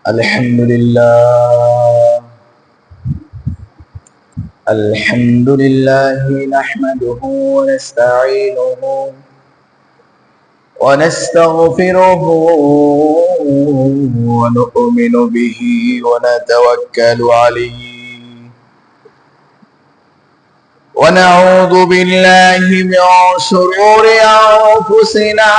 الحمد لله نحمده ونستعينه ونستغفره ونؤمن به ونتوكل عليه ونعوذ بالله من شرور أنفسنا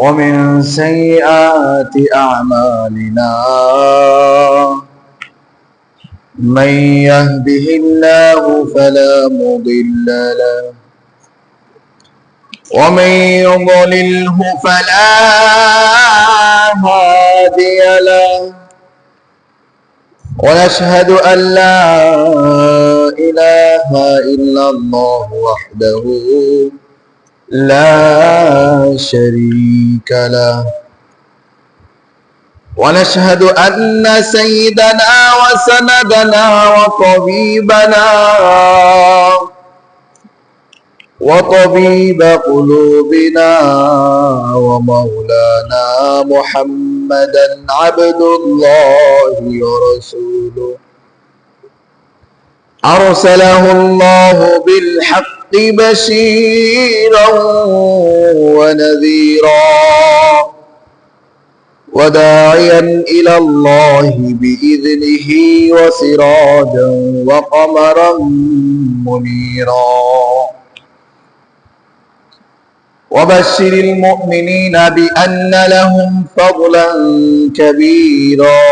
ومن سيئات أعمالنا من يهده الله فلا مضل له ومن يضلله فلا هادي له ونشهد أن لا إله إلا الله وحده لا شريك له ونشهد أن سيدنا وسندنا وطبيب قلوبنا ومولانا محمدا عبد الله ورسوله أرسله الله بالحق بشيرا ونذيرا وداعيا إلى الله بإذنه وسراجا وقمرا منيرا وبشر المؤمنين بأن لهم فضلا كبيرا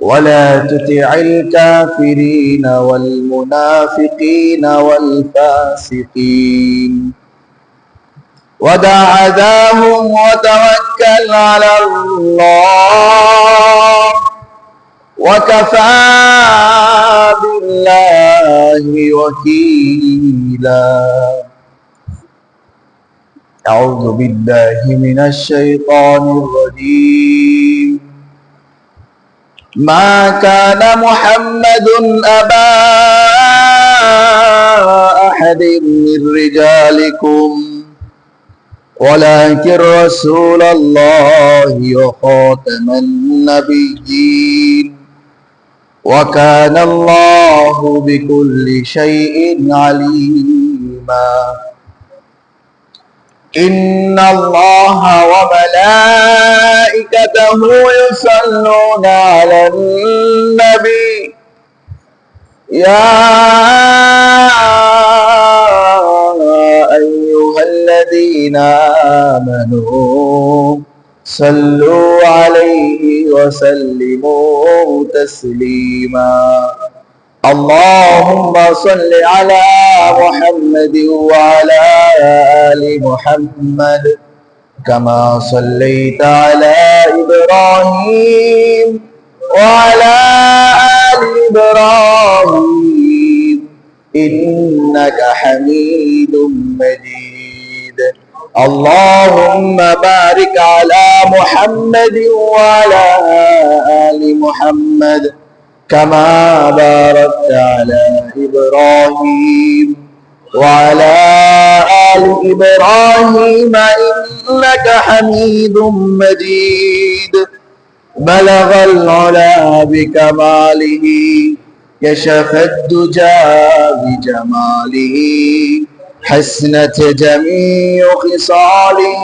ولا تطع الكافرين والمنافقين والفاسقين ودع أذاهم وتوكل على الله وكفى بالله وكيلا. أعوذ بالله من الشيطان الرجيم. ما كان محمد أبا أحد من رجالكم ولكن رسول الله وخاتم النبيين وكان الله بكل شيء عليما. إن الله وملائكته يصلون على النبي يا أيها الذين آمنوا صلوا عليه وسلموا تسليما. اللهم صل على محمد وعلى آل محمد كما صليت على إبراهيم وعلى آل إبراهيم إنك حميد مجيد. اللهم بارك على محمد وعلى آل محمد كما باركت على إبراهيم وعلى آل إبراهيم إنك حميد مجيد. بلغ العلا بكماله كشف الدجى بجماله حسنت جميع خصاله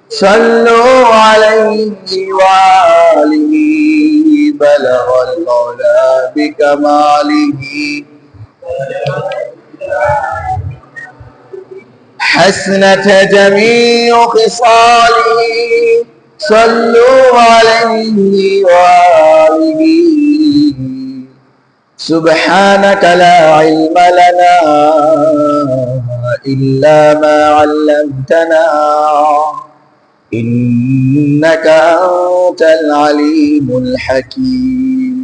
صلوا عليه وآله. بلغ العلا بكماله حسنت جميع خصاله صلوا عليه وآله. سبحانك لا علم لنا إلا ما علمتنا إنك أنت العليم الحكيم.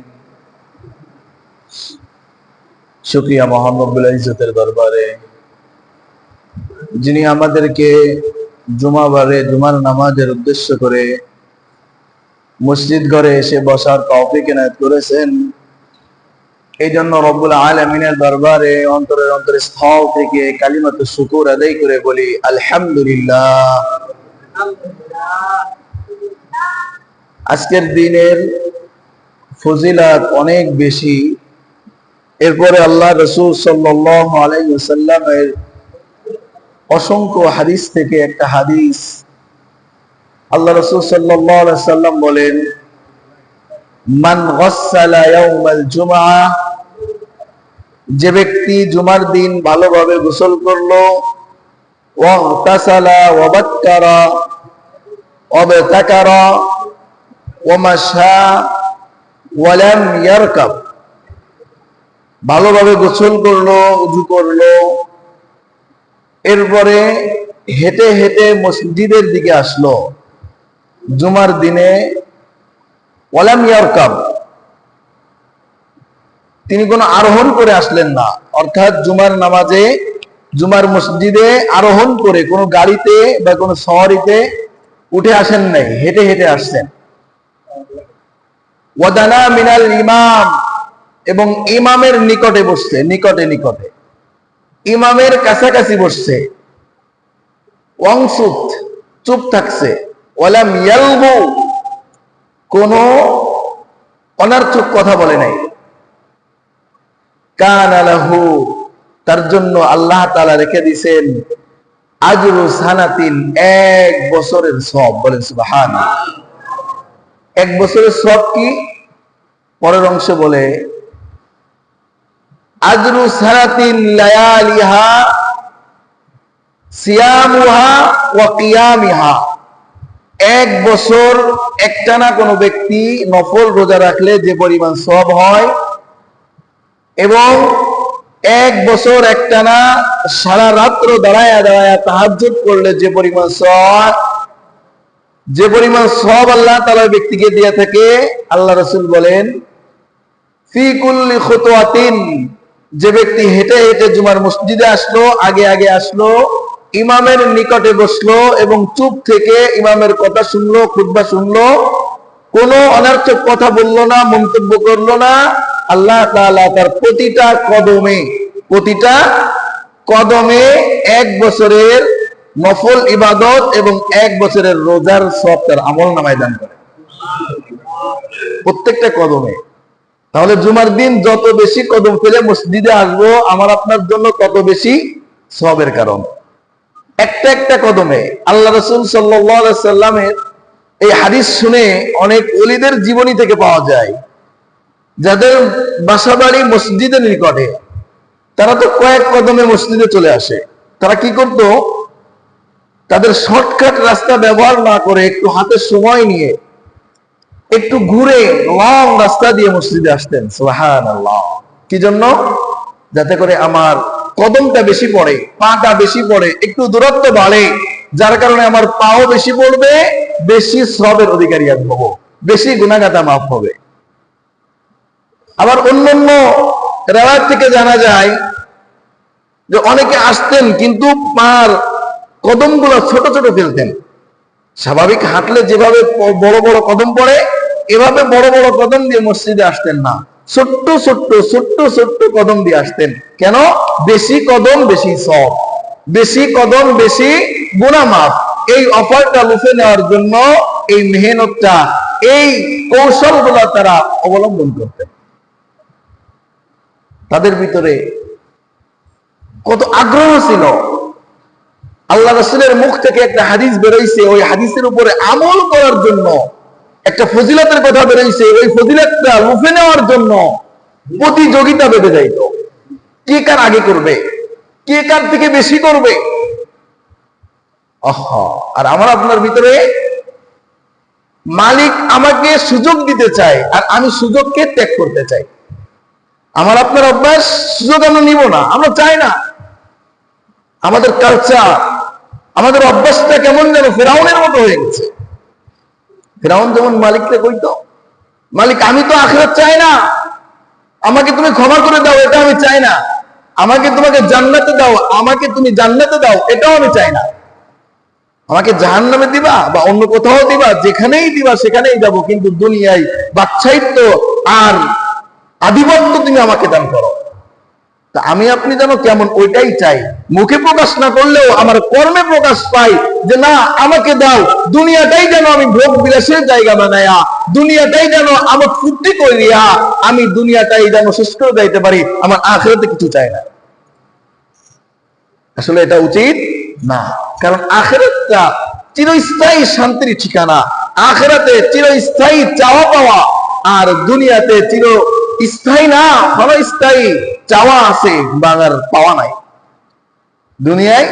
শুকরিয়া মহান রব্বুল ইজ্জতের দরবারে যিনি আমাদেরকে জুমার নামাজের উদ্দেশ্য করে মসজিদ ঘরে এসে বসার তৌফিক এনায়েত করেছেন। এই জন্য রব্বুল আলামিনের দরবারে অন্তরের অন্তরস্থল থেকে কালিমাতুশ শুকর আদায় করে বলি আলহামদুলিল্লাহ। আজকের দিনের ফজিলত অনেক বেশি। এরপরে আল্লাহ রাসূল সাল্লাল্লাহু আলাইহি ওয়াসাল্লামের অসংখ্য হাদিস থেকে একটা হাদিস, আল্লাহ রাসূল সাল্লাল্লাহু আলাইহি ওয়াসাল্লাম বলেন, মান গাসসালা ইয়াউমাল জুমআ, যে ব্যক্তি জুমার দিন ভালোভাবে গোসল করলো, ওয়াগতাসালা ওয়াবাক্কারা ওয়াবতাকারা ওয়ামাশা ওয়ালাম ইয়ারকাব, ভালোভাবে গোসল করলো, ওযু করলো, এরপরে হেঁটে হেঁটে মসজিদের দিকে আসলো জুমার দিনে, ওয়ালাম ইয়ারকাব, তিনি কোনো আরোহণ করে আসলেন না, অর্থাৎ জুমার নামাজে জুমার মসজিদে আরোহণ করে কোনো গাড়িতে বা কোনো সওয়ারিতে উঠে আসেন নাই, হেঁটে হেঁটে আসছেন। ওয়াদানা মিনাল ইমাম, এবং ইমামের নিকটে বসছে, নিকটে নিকটে ইমামের কাছাকাছি বসছে। ওয়াংসুত, চুপ থাকছে। ওয়ালাম ইয়ালগু, কোনো অনার্থক কথা বলে নাই। কানা লাহু, তার জন্য আল্লাহ তাআলা রেখে দিয়েছেন আজরু সানাতিন, 1 বছরের সওয়াব। বলেন সুবহানাল্লাহ। 1 বছরের সওয়াব কি? পরের অংশে বলে আজরু সানাতিন লায়ালিহা সিয়ামুহা ওয়া কিয়ামিহা, 1 বছর একটানা কোনো ব্যক্তি নফল রোজা রাখলে যে পরিমাণ সওয়াব হয়, এবং 1 বছর একটানা সারা রাত্র দাঁড়ায়া দাঁড়ায়া তাহাজ্জুদ করলে যে পরিমাণ সওয়াব আল্লাহ তাআলা ব্যক্তিকে দিয়ে থাকে, আল্লাহ রাসূল বলেন ফি কুল্লি খুতওয়াতিন, যে ব্যক্তি হেঁটে হেঁটে জুমার মসজিদে আসলো, আগে আগে আসলো, ইমামের নিকটে বসলো এবং চুপ থেকে ইমামের কথা শুনলো, খুতবা শুনলো, কোনো অনার্থক কথা বললো না, মন্তব্য করলো না, আল্লাহ তাআলা তার প্রতিটা কদমে 1 বছরের নফল ইবাদত এবং 1 বছরের রোজার সওয়াব তার আমলনামায় দান করে, প্রত্যেকটা কদমে। তাহলে জুমার দিন যত বেশি কদম ফেলে মসজিদে আসবো, আমার আপনার জন্য তত বেশি সওয়াবের কারণ। একটা একটা কদমে। আল্লাহ রাসূল সাল্লাল্লাহু আলাইহি ওয়াসাল্লামের এই হাদিস শুনে অনেক ওলিদের জীবনী থেকে পাওয়া যায়, যাদের বাসাবাড়ি মসজিদের নিকটে, তারা তো কয়েক কদমে মসজিদে চলে আসে। তারা কি করত? তাদের শর্টকাট রাস্তা ব্যবহার না করে একটু হাতে সময় নিয়ে একটু ঘুরে লং রাস্তা দিয়ে মসজিদে আসতেন। সুবহানাল্লাহ। কি জন্য? যাতে করে আমার কদমটা বেশি পড়ে, পাটা বেশি পড়ে, একটু দূরত্ব বাড়ে, যার কারণে আমার পাও বেশি পড়বে, বেশি সওয়াবের অধিকারী আমি হব, বেশি গুনাহগাতা মাফ হবে। আবার অন্যান্য রিওয়ায়াত থেকে জানা যায় যে অনেকে আসতেন কিন্তু পার কদমগুলো ছোট ছোট ফেলতেন। স্বাভাবিক হাঁটলে যেভাবে বড় বড় কদম পড়ে, এভাবে বড় বড় কদম দিয়ে মসজিদে আসতেন না, ছোট্ট ছোট্ট ছোট্ট ছোট্ট কদম দিয়ে আসতেন। কেন? বেশি কদম বেশি সওয়াব, বেশি কদম বেশি গুনাহ মাফ। এই অফারটা লুফে নেওয়ার জন্য এই মেহনতটা, এই কৌশলগুলো তারা অবলম্বন করতেন। তাদের ভিতরে কত আগ্রহ ছিল। আল্লাহ রাসূলের মুখ থেকে একটা হাদিস বেরোইছে, ওই হাদিসের উপরে আমল করার জন্য একটা ফজিলতের কথা বেরোইছে, ওই ফজিলতটা লুফে নেওয়ার জন্য প্রতিযোগিতা বেঁধে যাইত, কে কার আগে করবে, কে কার থেকে বেশি করবে। আর আমার আপনার ভিতরে মালিক আমাকে সুযোগ দিতে চায়, আর আমি সুযোগকে ত্যাগ করতে চাই। আমার আপনার অভ্যাস, সুযোগ আমরা নিব না, আমরা চাই না। আমাদের কালচার, আমাদের অভ্যাসটা কেমন যেন ফেরাউনের মতো হয়ে গেছে। ফেরাউন যেমন মালিককে কইতো, মালিক আমি তো আখিরাত চাই না, আমাকে তুমি ক্ষমা করে দাও, এটা আমি চাই না। আমাকে তোমাকে জান্নাতে দাও, আমাকে তুমি জান্নাতে দাও, এটাও আমি চাই না। আমাকে জাহান্নামে দিবা বা অন্য কোথাও দিবা, যেখানেই দিবা সেখানেই যাব, কিন্তু দুনিয়ায় বাদশাহিত্ব আর আধিপত্য তুমি আমাকে দান করো। তা আমি আপনি যেন কেমন ওইটাই চাই, মুখে প্রকাশ না করলেও আমার কর্মে প্রকাশ পাই যে না আমাকে দাও, দুনিয়াটাই যেন আমি ভোগ বিলাসের জায়গা বানায়া, দুনিয়াটাই যেন আমার ফুর্তি করিয়া আমি দুনিয়াটাই যেন শেষ করে দিতে পারি, আমার আখিরাতে কিছু চাই না। আসলে এটা উচিত না, কারণ আখিরাতটা চিরস্থায়ী শান্তির ঠিকানা, আখিরাতে চিরস্থায়ী চাওয়া পাওয়া, আর দুনিয়াতে চির স্থায়ী না, ক্ষণস্থায়ী চাওয়া আছে, বাঙার পাওয়া নাই। দুনিয়ায়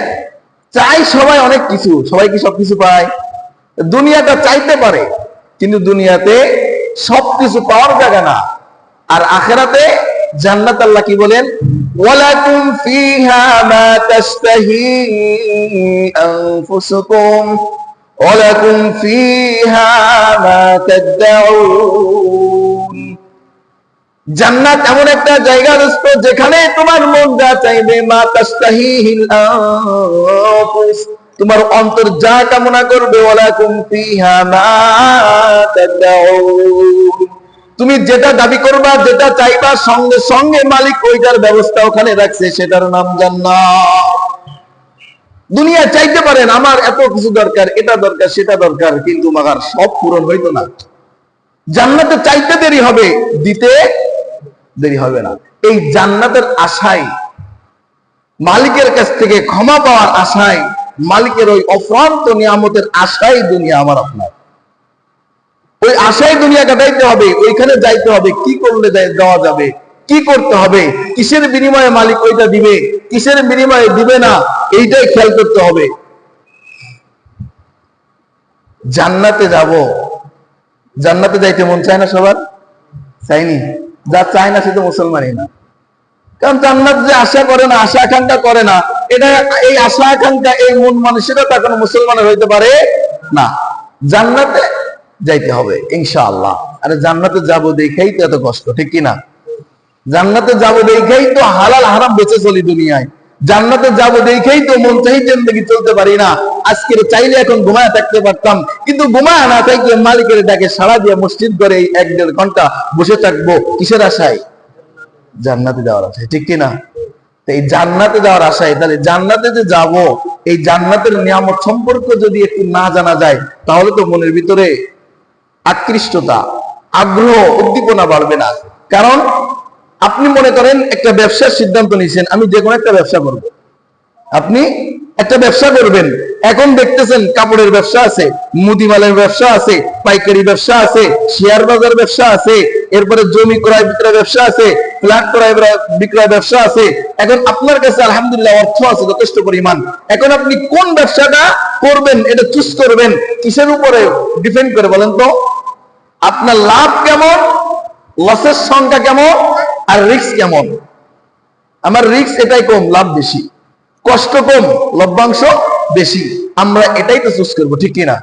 চাই সবাই অনেক কিছু, সবাই কি সবকিছু পায়? দুনিয়াটা চাইতে পারে, কিন্তু দুনিয়াতে সবকিছু পাওয়ার জায়গা না। আর আখিরাতে জান্নাত আল্লাহ কি বলেন? ওয়ালাকুম ফিহা মা তাশতাহি আনফুসুকুম ওয়ালাকুম ফিহা মা তাদউন। জান্নাত এমন একটা জায়গা দোস্ত, যেখানে তোমার মন যা চাইবে, মা তাশতাহিল আনফুস, তোমার অন্তর যা কামনা করবে, ওয়ালাকুম ফিহা মা তাদউন, তুমি যেটা দাবি করবা, যেটা চাইবা, সঙ্গে সঙ্গে মালিক ওইটার ব্যবস্থা ওখানে রাখছে, সেটার নাম জান্নাত। দুনিয়া চাইতে পারেন আমার এত কিছু দরকার, এটা দরকার, সেটা দরকার, কিন্তু মাগার সব পূরণ হইতো না। জান্নাতে চাইতে দেরি হবে, দিতে দেরি হবে না। এই জান্নাতের আশায়, মালিকের কাছ থেকে ক্ষমা পাওয়ার আশায়, মালিকের ওই অফ্রান্ত নিয়ামতের আশায় দুনিয়া আমার আপনার, ওই আশায় দুনিয়া কাটাইতে হবে, ওইখানে যাইতে হবে। কি করলে যাওয়া যাবে, কি করতে হবে, কিসের বিনিময়ে মালিক ওইটা দিবে, কিসের বিনিময়ে দিবে না, এইটাই খেয়াল করতে হবে। জান্নাতে যাব, জান্নাতে যাইতে মন চায় না সবার? চাইনি? যা চায় না সে তো মুসলমানই না। কারণ জান্নাত যে আশা করে না, আশা আকাঙ্ক্ষা করে না, এটা এই আশা আকাঙ্ক্ষা, এই মন মানসিকতা কোনো মুসলমানের হইতে পারে না। জান্নাতে যাইতে হবে ইনশাআল্লাহ। আরে জান্নাতে যাব দেখেই তো এত কষ্ট, ঠিক কিনা? জান্নাতে যাব দেখেই তো হালাল হারাম বেঁচে চলি দুনিয়ায়, জান্নাতে যাব দেখেই তো মন চাই জিন্দেগি চলতে পারি না। আজকে চাইলে এখন ঘুমায় থাকতে পারতাম, কিন্তু ঘুমায় না থাকলে মালিকের ডাকে সাড়া দিয়ে মসজিদ করে 1-1.5 ঘন্টা বসে থাকবো, কিসের আশায়? জান্নাতে যাওয়ার আশায়, ঠিক কিনা? এই জান্নাতে যাওয়ার আশায়, তাহলে জান্নাতে যে যাব, এই জান্নাতের নিয়ামত সম্পর্কে যদি একটু না জানা যায়, তাহলে তো মনের ভিতরে আকৃষ্টতা, আগ্রহ, উদ্দীপনা বাড়বে না। কারণ আপনি মনে করেন একটা ব্যবসার সিদ্ধান্ত নিয়েছেন, আমি যে কোনো একটা ব্যবসা করব। আপনি একটা ব্যবসা করবেন, এখন দেখতেছেন কাপড়ের ব্যবসা আছে, মুদিমালের ব্যবসা আছে, পাইকারি ব্যবসা আছে, শেয়ার বাজার ব্যবসা আছে, এরপরে জমি ক্রয় বিক্রয় ব্যবসা আছে, ফ্ল্যাট ক্রয় বিক্রয় ব্যবসা আছে। এখন আপনার কাছে আলহামদুলিল্লাহ অর্থ আছে যথেষ্ট পরিমাণ, এখন আপনি কোন ব্যবসাটা করবেন এটা চুজ করবেন, কিসের উপরে ডিপেন্ড করে বলেন তো? আপনার লাভ কেমন, লসের সংখ্যা কেমন, আর রিস্ক কেমন? আমার রিস্ক এটাই কম, লাভ বেশি, কষ্ট কম, লভ্যাংশ বেশি, আমরা এটাই তো চুজ করবো, ঠিক কিনা?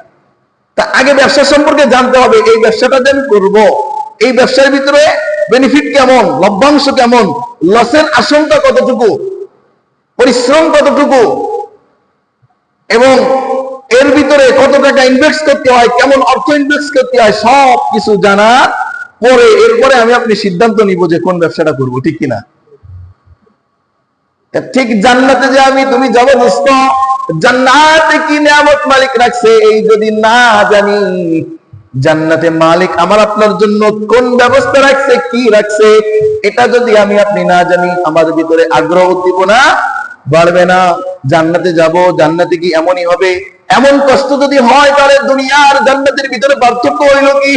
তা আগে ব্যবসা সম্পর্কে জানতে হবে, এই ব্যবসাটা যে আমি করবো, এই ব্যবসার ভিতরে বেনিফিট কেমন, লভ্যাংশ কেমন, লসের আশঙ্কা কতটুকু, পরিশ্রম কতটুকু, এবং এর ভিতরে কত টাকা ইনভেস্ট করতে হয়, কেমন অর্থ ইনভেস্ট করতে হয়, সব কিছু জানার পরে এরপরে আমি আপনি সিদ্ধান্ত নিব যে কোন ব্যবসাটা করব, ঠিক কিনা? ঠিক জান্নাতে যে আমি তুমি যাবো দোস্ত, জান্নাতে কি নিয়ামত মালিক রাখছে এই যদি না জানি, জান্নাতে মালিক আমার আপনার জন্য কোন ব্যবস্থা রাখছে, কি রাখছে, এটা যদি আমি আপনি না জানি, আমাদের ভিতরে আগ্রহ উদ্দীপনা বাড়বে না। জান্নাতে যাব, জান্নাতে কি এমনই হবে? এমন কষ্ট যদি হয়, তাহলে দুনিয়া আর জান্নাতের ভিতরে পার্থক্য হইল কি?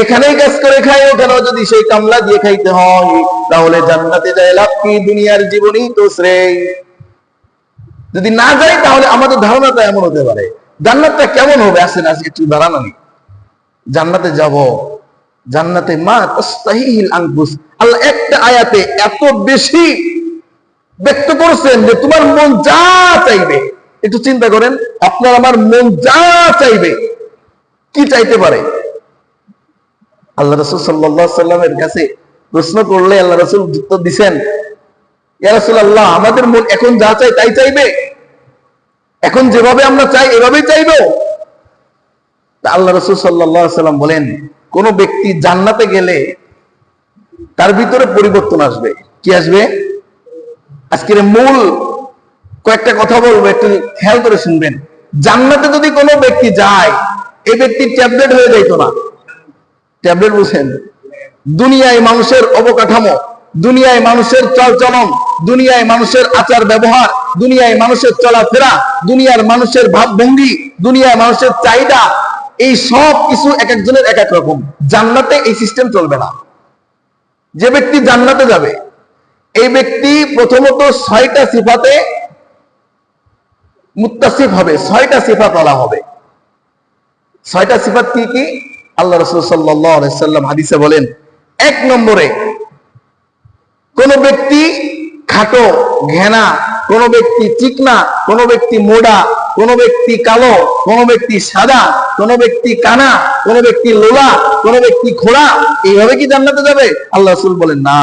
এখানেই কাজ করে খাই, ওখানেও যদি সেই কামলা দিয়ে খাইতে হয়, তাহলে জান্নাতে যায় লাভ কি? দুনিয়ার জীবনই তো শ্রেয়। যদি না যাই তাহলে আমাদের ধারণাটা এমন হতে পারে। জান্নাতটা কেমন হবে? আসেন আজকে একটু ধারণা নেই। জান্নাতে যাব, জান্নাতে মা তাস্তাহিল আনফুস, আল্লাহ একটা আয়াতে এত বেশি ব্যক্ত করছেন যে তোমার মন যা চাইবে। একটু চিন্তা করেন, আপনার আমার মন যা চাইবে, কি চাইতে পারে? আল্লাহ রাসূল সাল্লাল্লাহু আলাইহি সাল্লামের কাছে প্রশ্ন করলে আল্লাহ রাসূল উত্তর দিবেন, ইয়া রাসূলুল্লাহ, আমাদের মন এখন যা চাই তাই চাইবে? এখন যেভাবে আমরা চাই এভাবেই চাইবো? আল্লাহ রাসূল সাল্লাল্লাহু আলাইহি সাল্লাম বলেন, কোন ব্যক্তি জান্নাতে গেলে তার ভিতরে পরিবর্তন আসবে। কি আসবে? আজকের মূল কয়েকটা কথা বলবো, একটু খেয়াল করে শুনবেন। জান্নাতে যদি কোনো ব্যক্তি যায়, এই ব্যক্তি ট্যাবলেট হয়ে যাইতো না। ট্যাবলেট বুঝেন? দুনিয়ায় মানুষের অবকাঠামো, দুনিয়ায় মানুষের চলচলন, দুনিয়ায় মানুষের আচার ব্যবহার, দুনিয়ায় মানুষের চলাফেরা, দুনিয়ার মানুষের ভাবভঙ্গি, দুনিয়ায় মানুষের চাহিদা, এই সব কিছু এক একজনের এক এক রকম। জান্নাতে এই সিস্টেম চলবে না। যে ব্যক্তি জান্নাতে যাবে, এই ব্যক্তি প্রথমত 6টা সিফাতে মুত্তাসিফ হবে, 6টা সিফাত ওয়ালা হবে। 6টা সিফাত কি কি? আল্লাহ রাসূল সাল্লাল্লাহু আলাইহি সাল্লাম হাদিসে বলেন, 1 নম্বরে কোন ব্যক্তি খাটো ঘেনা, কোন ব্যক্তি চিকনা, কোন ব্যক্তি মোটা, কোন ব্যক্তি কালো, কোন ব্যক্তি সাদা, কোন ব্যক্তি কানা, কোন ব্যক্তি লোলা, কোন ব্যক্তি খোড়া, এইভাবে কি জান্নাতে যাবে? আল্লাহ রাসূল বলেন না,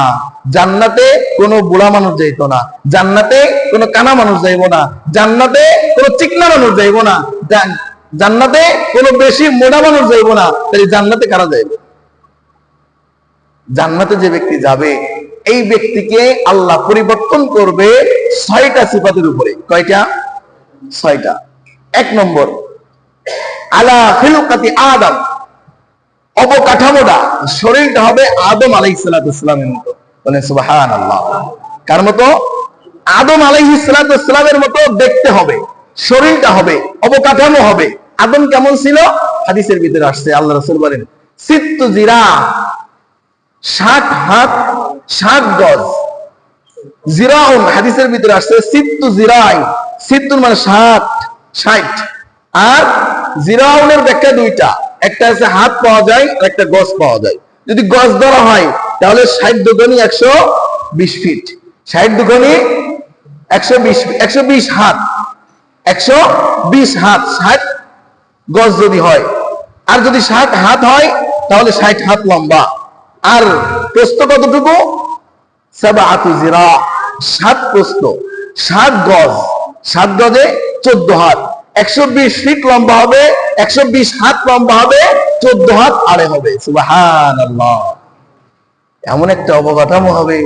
জান্নাতে কোনো বুড়া মানুষ যাইতো না, জান্নাতে কোনো কানা মানুষ যাইবো না, জান্নাতে কোনো চিকনা মানুষ যাইবো না, জান্নাতে কোনো বেশি মোটা মানুষ যাইবো না। তাহলে জান্নাতে কারা যাইবে? জান্নাতে যে ব্যক্তি যাবে, এই ব্যক্তিকে আল্লাহ পরিবর্তন করবে 6টা সিফাতের উপরে। কয়টা? 6টা। 1 নম্বর, আলা খিলকাতি আদম, অবকাঠামোটা, শরীরটা হবে আদম আলাইহিস সালামের মতো। বলেন সুবহানাল্লাহ। কার মতো? আদম আলাইহিস সালামের মতো দেখতে হবে, শরীরটা হবে, অবকাঠামো হবে। আদম কেমন ছিল? হাদিসের ভিতরে আসছে, আল্লাহ রাসূল বলেন 60 জিরা, 60 হাত 60 গজ। জিরাউন হাদিসের ভিতরে আসছে 60 জিরাই, 60 মানে 60। আর জিরাউনের ব্যাখ্যা দুইটা, একটা আছে হাত পাওয়া যায় আর একটা গজ পাওয়া যায়। যদি গজ ধরা হয় তাহলে 60 দুগুণী 120 ফিট, 60 দুগুণী 120 হাত, 120 হাত 60 গজ যদি হয়। আর যদি 60 হাত হয় তাহলে 60 হাত লম্বা। আর প্রস্থ কতটুকু? 7 জিরা, 7 প্রস্থ, 7 গজ, 7 গজে 14 হাত, 120 ফিট লম্বা হবে, 120 হাত লম্বা হবে, 14 হাত আড়ে হবে। সুবহানাল্লাহ। এমন একটা অবকাঠামো হবে,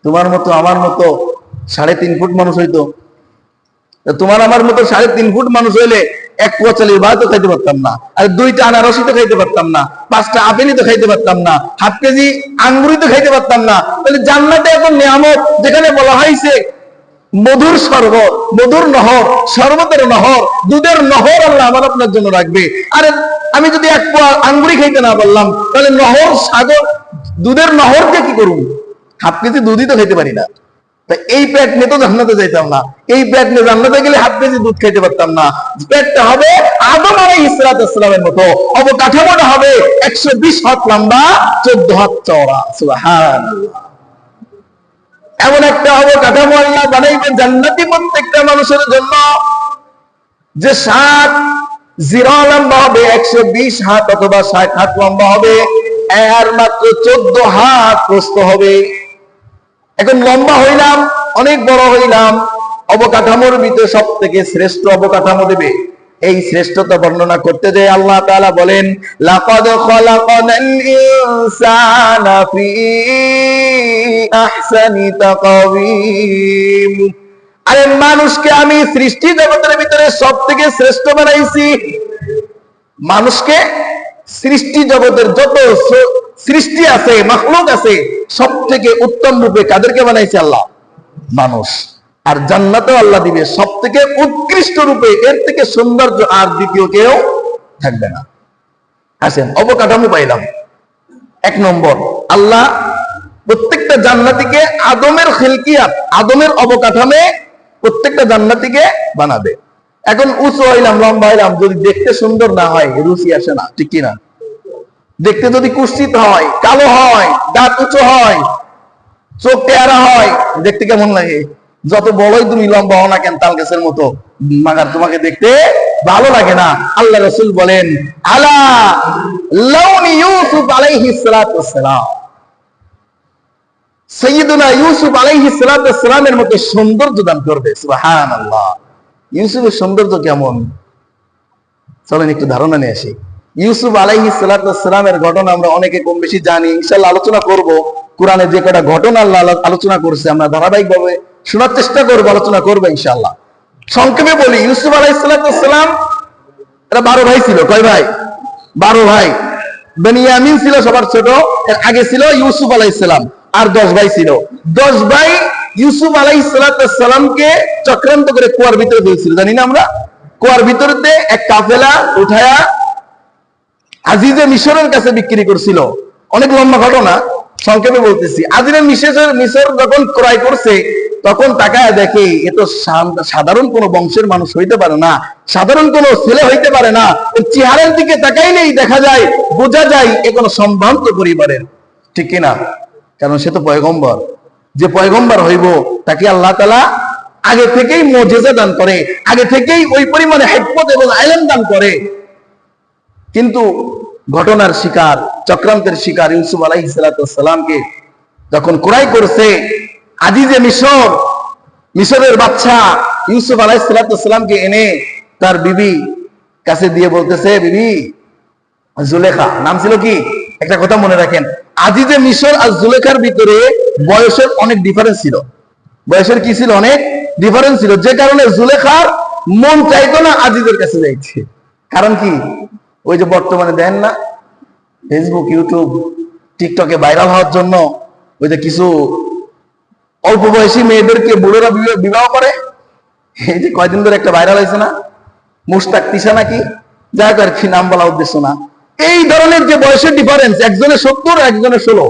তোমার মতো আমার মতো 3.5 ফুট মানুষ হইতো। তোমার আমার মতো 3.5 ফুট মানুষ হইলে 1 পোয়া চালের ভাত তো খাইতে পারতাম না, আর 2টা আনারসই তো খাইতে পারতাম না, 5টা আপেলই তো খাইতে পারতাম না, হাফ কেজি আঙ্গুরই তো খাইতে পারতাম না। তাহলে জান্নাতে এত নিয়ামত, যেখানে বলা হয়েছে মধুর শরবত, মধুর নহর, শরবতের নহর, দুধের নহর আল্লাহ আমার আপনার জন্য রাখবে। আরে আমি যদি 1 পোয়া আঙ্গুরই খাইতে না পারলাম, তাহলে নহর, সাগর, দুধের নহর দিয়ে কি করব? হাফ কেজি দুধই তো খাইতে পারি না। এই পেট নিয়ে তো জান্নাতে যাইতাম না, এই পেট নিয়ে জান্নাতে গেলে হাফ কেজি দুধ খাইতে পারতাম না। পেটটা হবে আদম আলাইহিস সালামের মতো, অবকাঠামোটা হবে 120 হাত লম্বা, 14 হাত চওড়া। সুবহানাল্লাহ। এমন একটা অবকাঠামো আল্লাহ বানাইবেন জান্নাতি প্রত্যেকটা মানুষের জন্য, যে 60 জিরা লম্বা হবে, 120 হাত অথবা 60 হাত লম্বা হবে, আর মাত্র 14 হাত প্রস্থ হবে। এখন লম্বা হইলাম, অনেক বড় হইলাম, অবকাঠামোর ভিতরে সব থেকে শ্রেষ্ঠ অবকাঠামো দেবে। এই শ্রেষ্ঠতা বর্ণনা করতে যে আল্লাহ তাআলা বলেন, লাকাদ খালাকানাল ইনসানা ফি আহসানি তাকওয়িম। আরে মানুষকে আমি সৃষ্টি জগতের ভিতরে সব থেকে শ্রেষ্ঠ বানাইছি। মানুষকে সৃষ্টি জগতের যত সৃষ্টি আছে, মাখলুক আছে, সব থেকে উত্তম রূপে কাদেরকে বানাইছে? আল্লাহ। মানুষ। আর জান্নাতেও আল্লাহ দিবে সব থেকে উৎকৃষ্ট রূপে, এর থেকে সৌন্দর্য আর দ্বিতীয় কেউ থাকবে না। আসেন, অবকাঠামো পাইলাম। 1 নম্বর, আল্লাহ প্রত্যেকটা জান্নাতীকে আদমের খিলকিয়াত, আদমের অবকাঠামে প্রত্যেকটা জান্নাতীকে বানাবে। এখন উঁচু হইলাম, লম্বা হইলাম, যদি দেখতে সুন্দর না হয় রুচি আসে না, ঠিক কিনা? দেখতে যদি কুৎসিত হয়, কালো হয়, দাঁত উঁচু হয়, চোখ টেয়ারা হয়, দেখতে কেমন লাগে? যত বড়ই তুমি লম্বা হও না কেন, তাল গাছের মতো, মাগার তোমাকে দেখতে ভালো লাগে না। আল্লাহ রাসূল বলেন, আলা লাউনি ইউসুফ আলাইহিস সালাম, সাইয়্যিদুনা ইউসুফ আলাইহিস সালামের মতো সৌন্দর্য দান করবে। সুবহানাল্লাহ। ইউসুফের সৌন্দর্য কেমন? চলেন একটু ধারণা নিয়ে আসি। ইউসুফ আলাইহিস সালামের ঘটনা আমরা অনেকে কম বেশি জানি, ইনশাআল্লাহ আলোচনা করব। কোরআনে যে কটা ঘটনা আল্লাহ আলোচনা করছে আমরা ধারাবাহিকভাবে শোনার চেষ্টা করবো, আলোচনা করবো ইনশাআল্লাহ। সংক্ষেপে বলি, ইউসুফ আলাইহিস সালাম এরা 12 ভাই ছিল। কয় ভাই? 12 ভাই। বেনিয়ামিন ছিল সবার ছোট, এর আগে ছিল ইউসুফ আলাইহিস সালাম, আর 10 ভাই ছিল। 10 ভাই ইউসুফ আলাইহিস সালামকে চক্রান্ত করে কুয়ার ভিতরে ফেলছিল, জানি না আমরা। কুয়ার ভিতরতে এক কাফেলা উঠায়া আজিজে মিশরের কাছে বিক্রি করছিল। অনেক লম্বা ঘটনা, সংক্ষেপে বলতেছি। আজিজে মিশর যখন ক্রয় করছে, তখন তাকায় দেখে এ তো সাধারণ কোন বংশের মানুষ হইতে পারে না, সাধারণ কোন ছেলে হইতে পারে না। চেহারার দিকে তাকাইলেই দেখা যায়, বোঝা যায় এ কোন সম্ভ্রান্ত পরিবারের, ঠিক কিনা? কারণ সে তো পয়গম্বর। যে পয়গম্বর হইব তাকে আল্লাহ তাআলা আগে থেকেই মুজিজা দান করে, আগে থেকেই ওই পরিমাণে হিকমত এবং ইলম দান করে। কিন্তু ঘটনার শিকার, চক্রান্তের শিকার ইউসুফ আলাইহিস সালামকে যখন ক্রয় করছে, আজিজে মিশরের বাচ্চা ইউসুফ আলাইহিস সালামকে এনে তার বিবি কাছে দিয়ে বলতেছে, বিবি জুলেখা, নাম ছিল কি? একটা কথা মনে রাখেন, আজিজে মিশর আর জুলেখার ভিতরে বয়সের অনেক ডিফারেন্স ছিল। বয়সের কি ছিল? অনেক ডিফারেন্স ছিল, যে কারণে জুলেখার মন চাইতো না আজিজের কাছে যাইছে। কারণ কি? ওই যে বর্তমানে দেন না ফেসবুক, ইউটিউব, টিকটকে ভাইরাল হওয়ার জন্য ওই যে কিছু অল্প বয়সী মেয়েদেরকে বুড়োরা বিবাহ করে। এই যে কয়দিন ধরে একটা ভাইরাল হয়েছে না, মুশতাক তিশা নাকি, যাই হোক আর কি, নাম বলা উদ্দেশ্য না। এই ধরনের যে বয়সের ডিফারেন্স, একজনের 70 একজনের 16,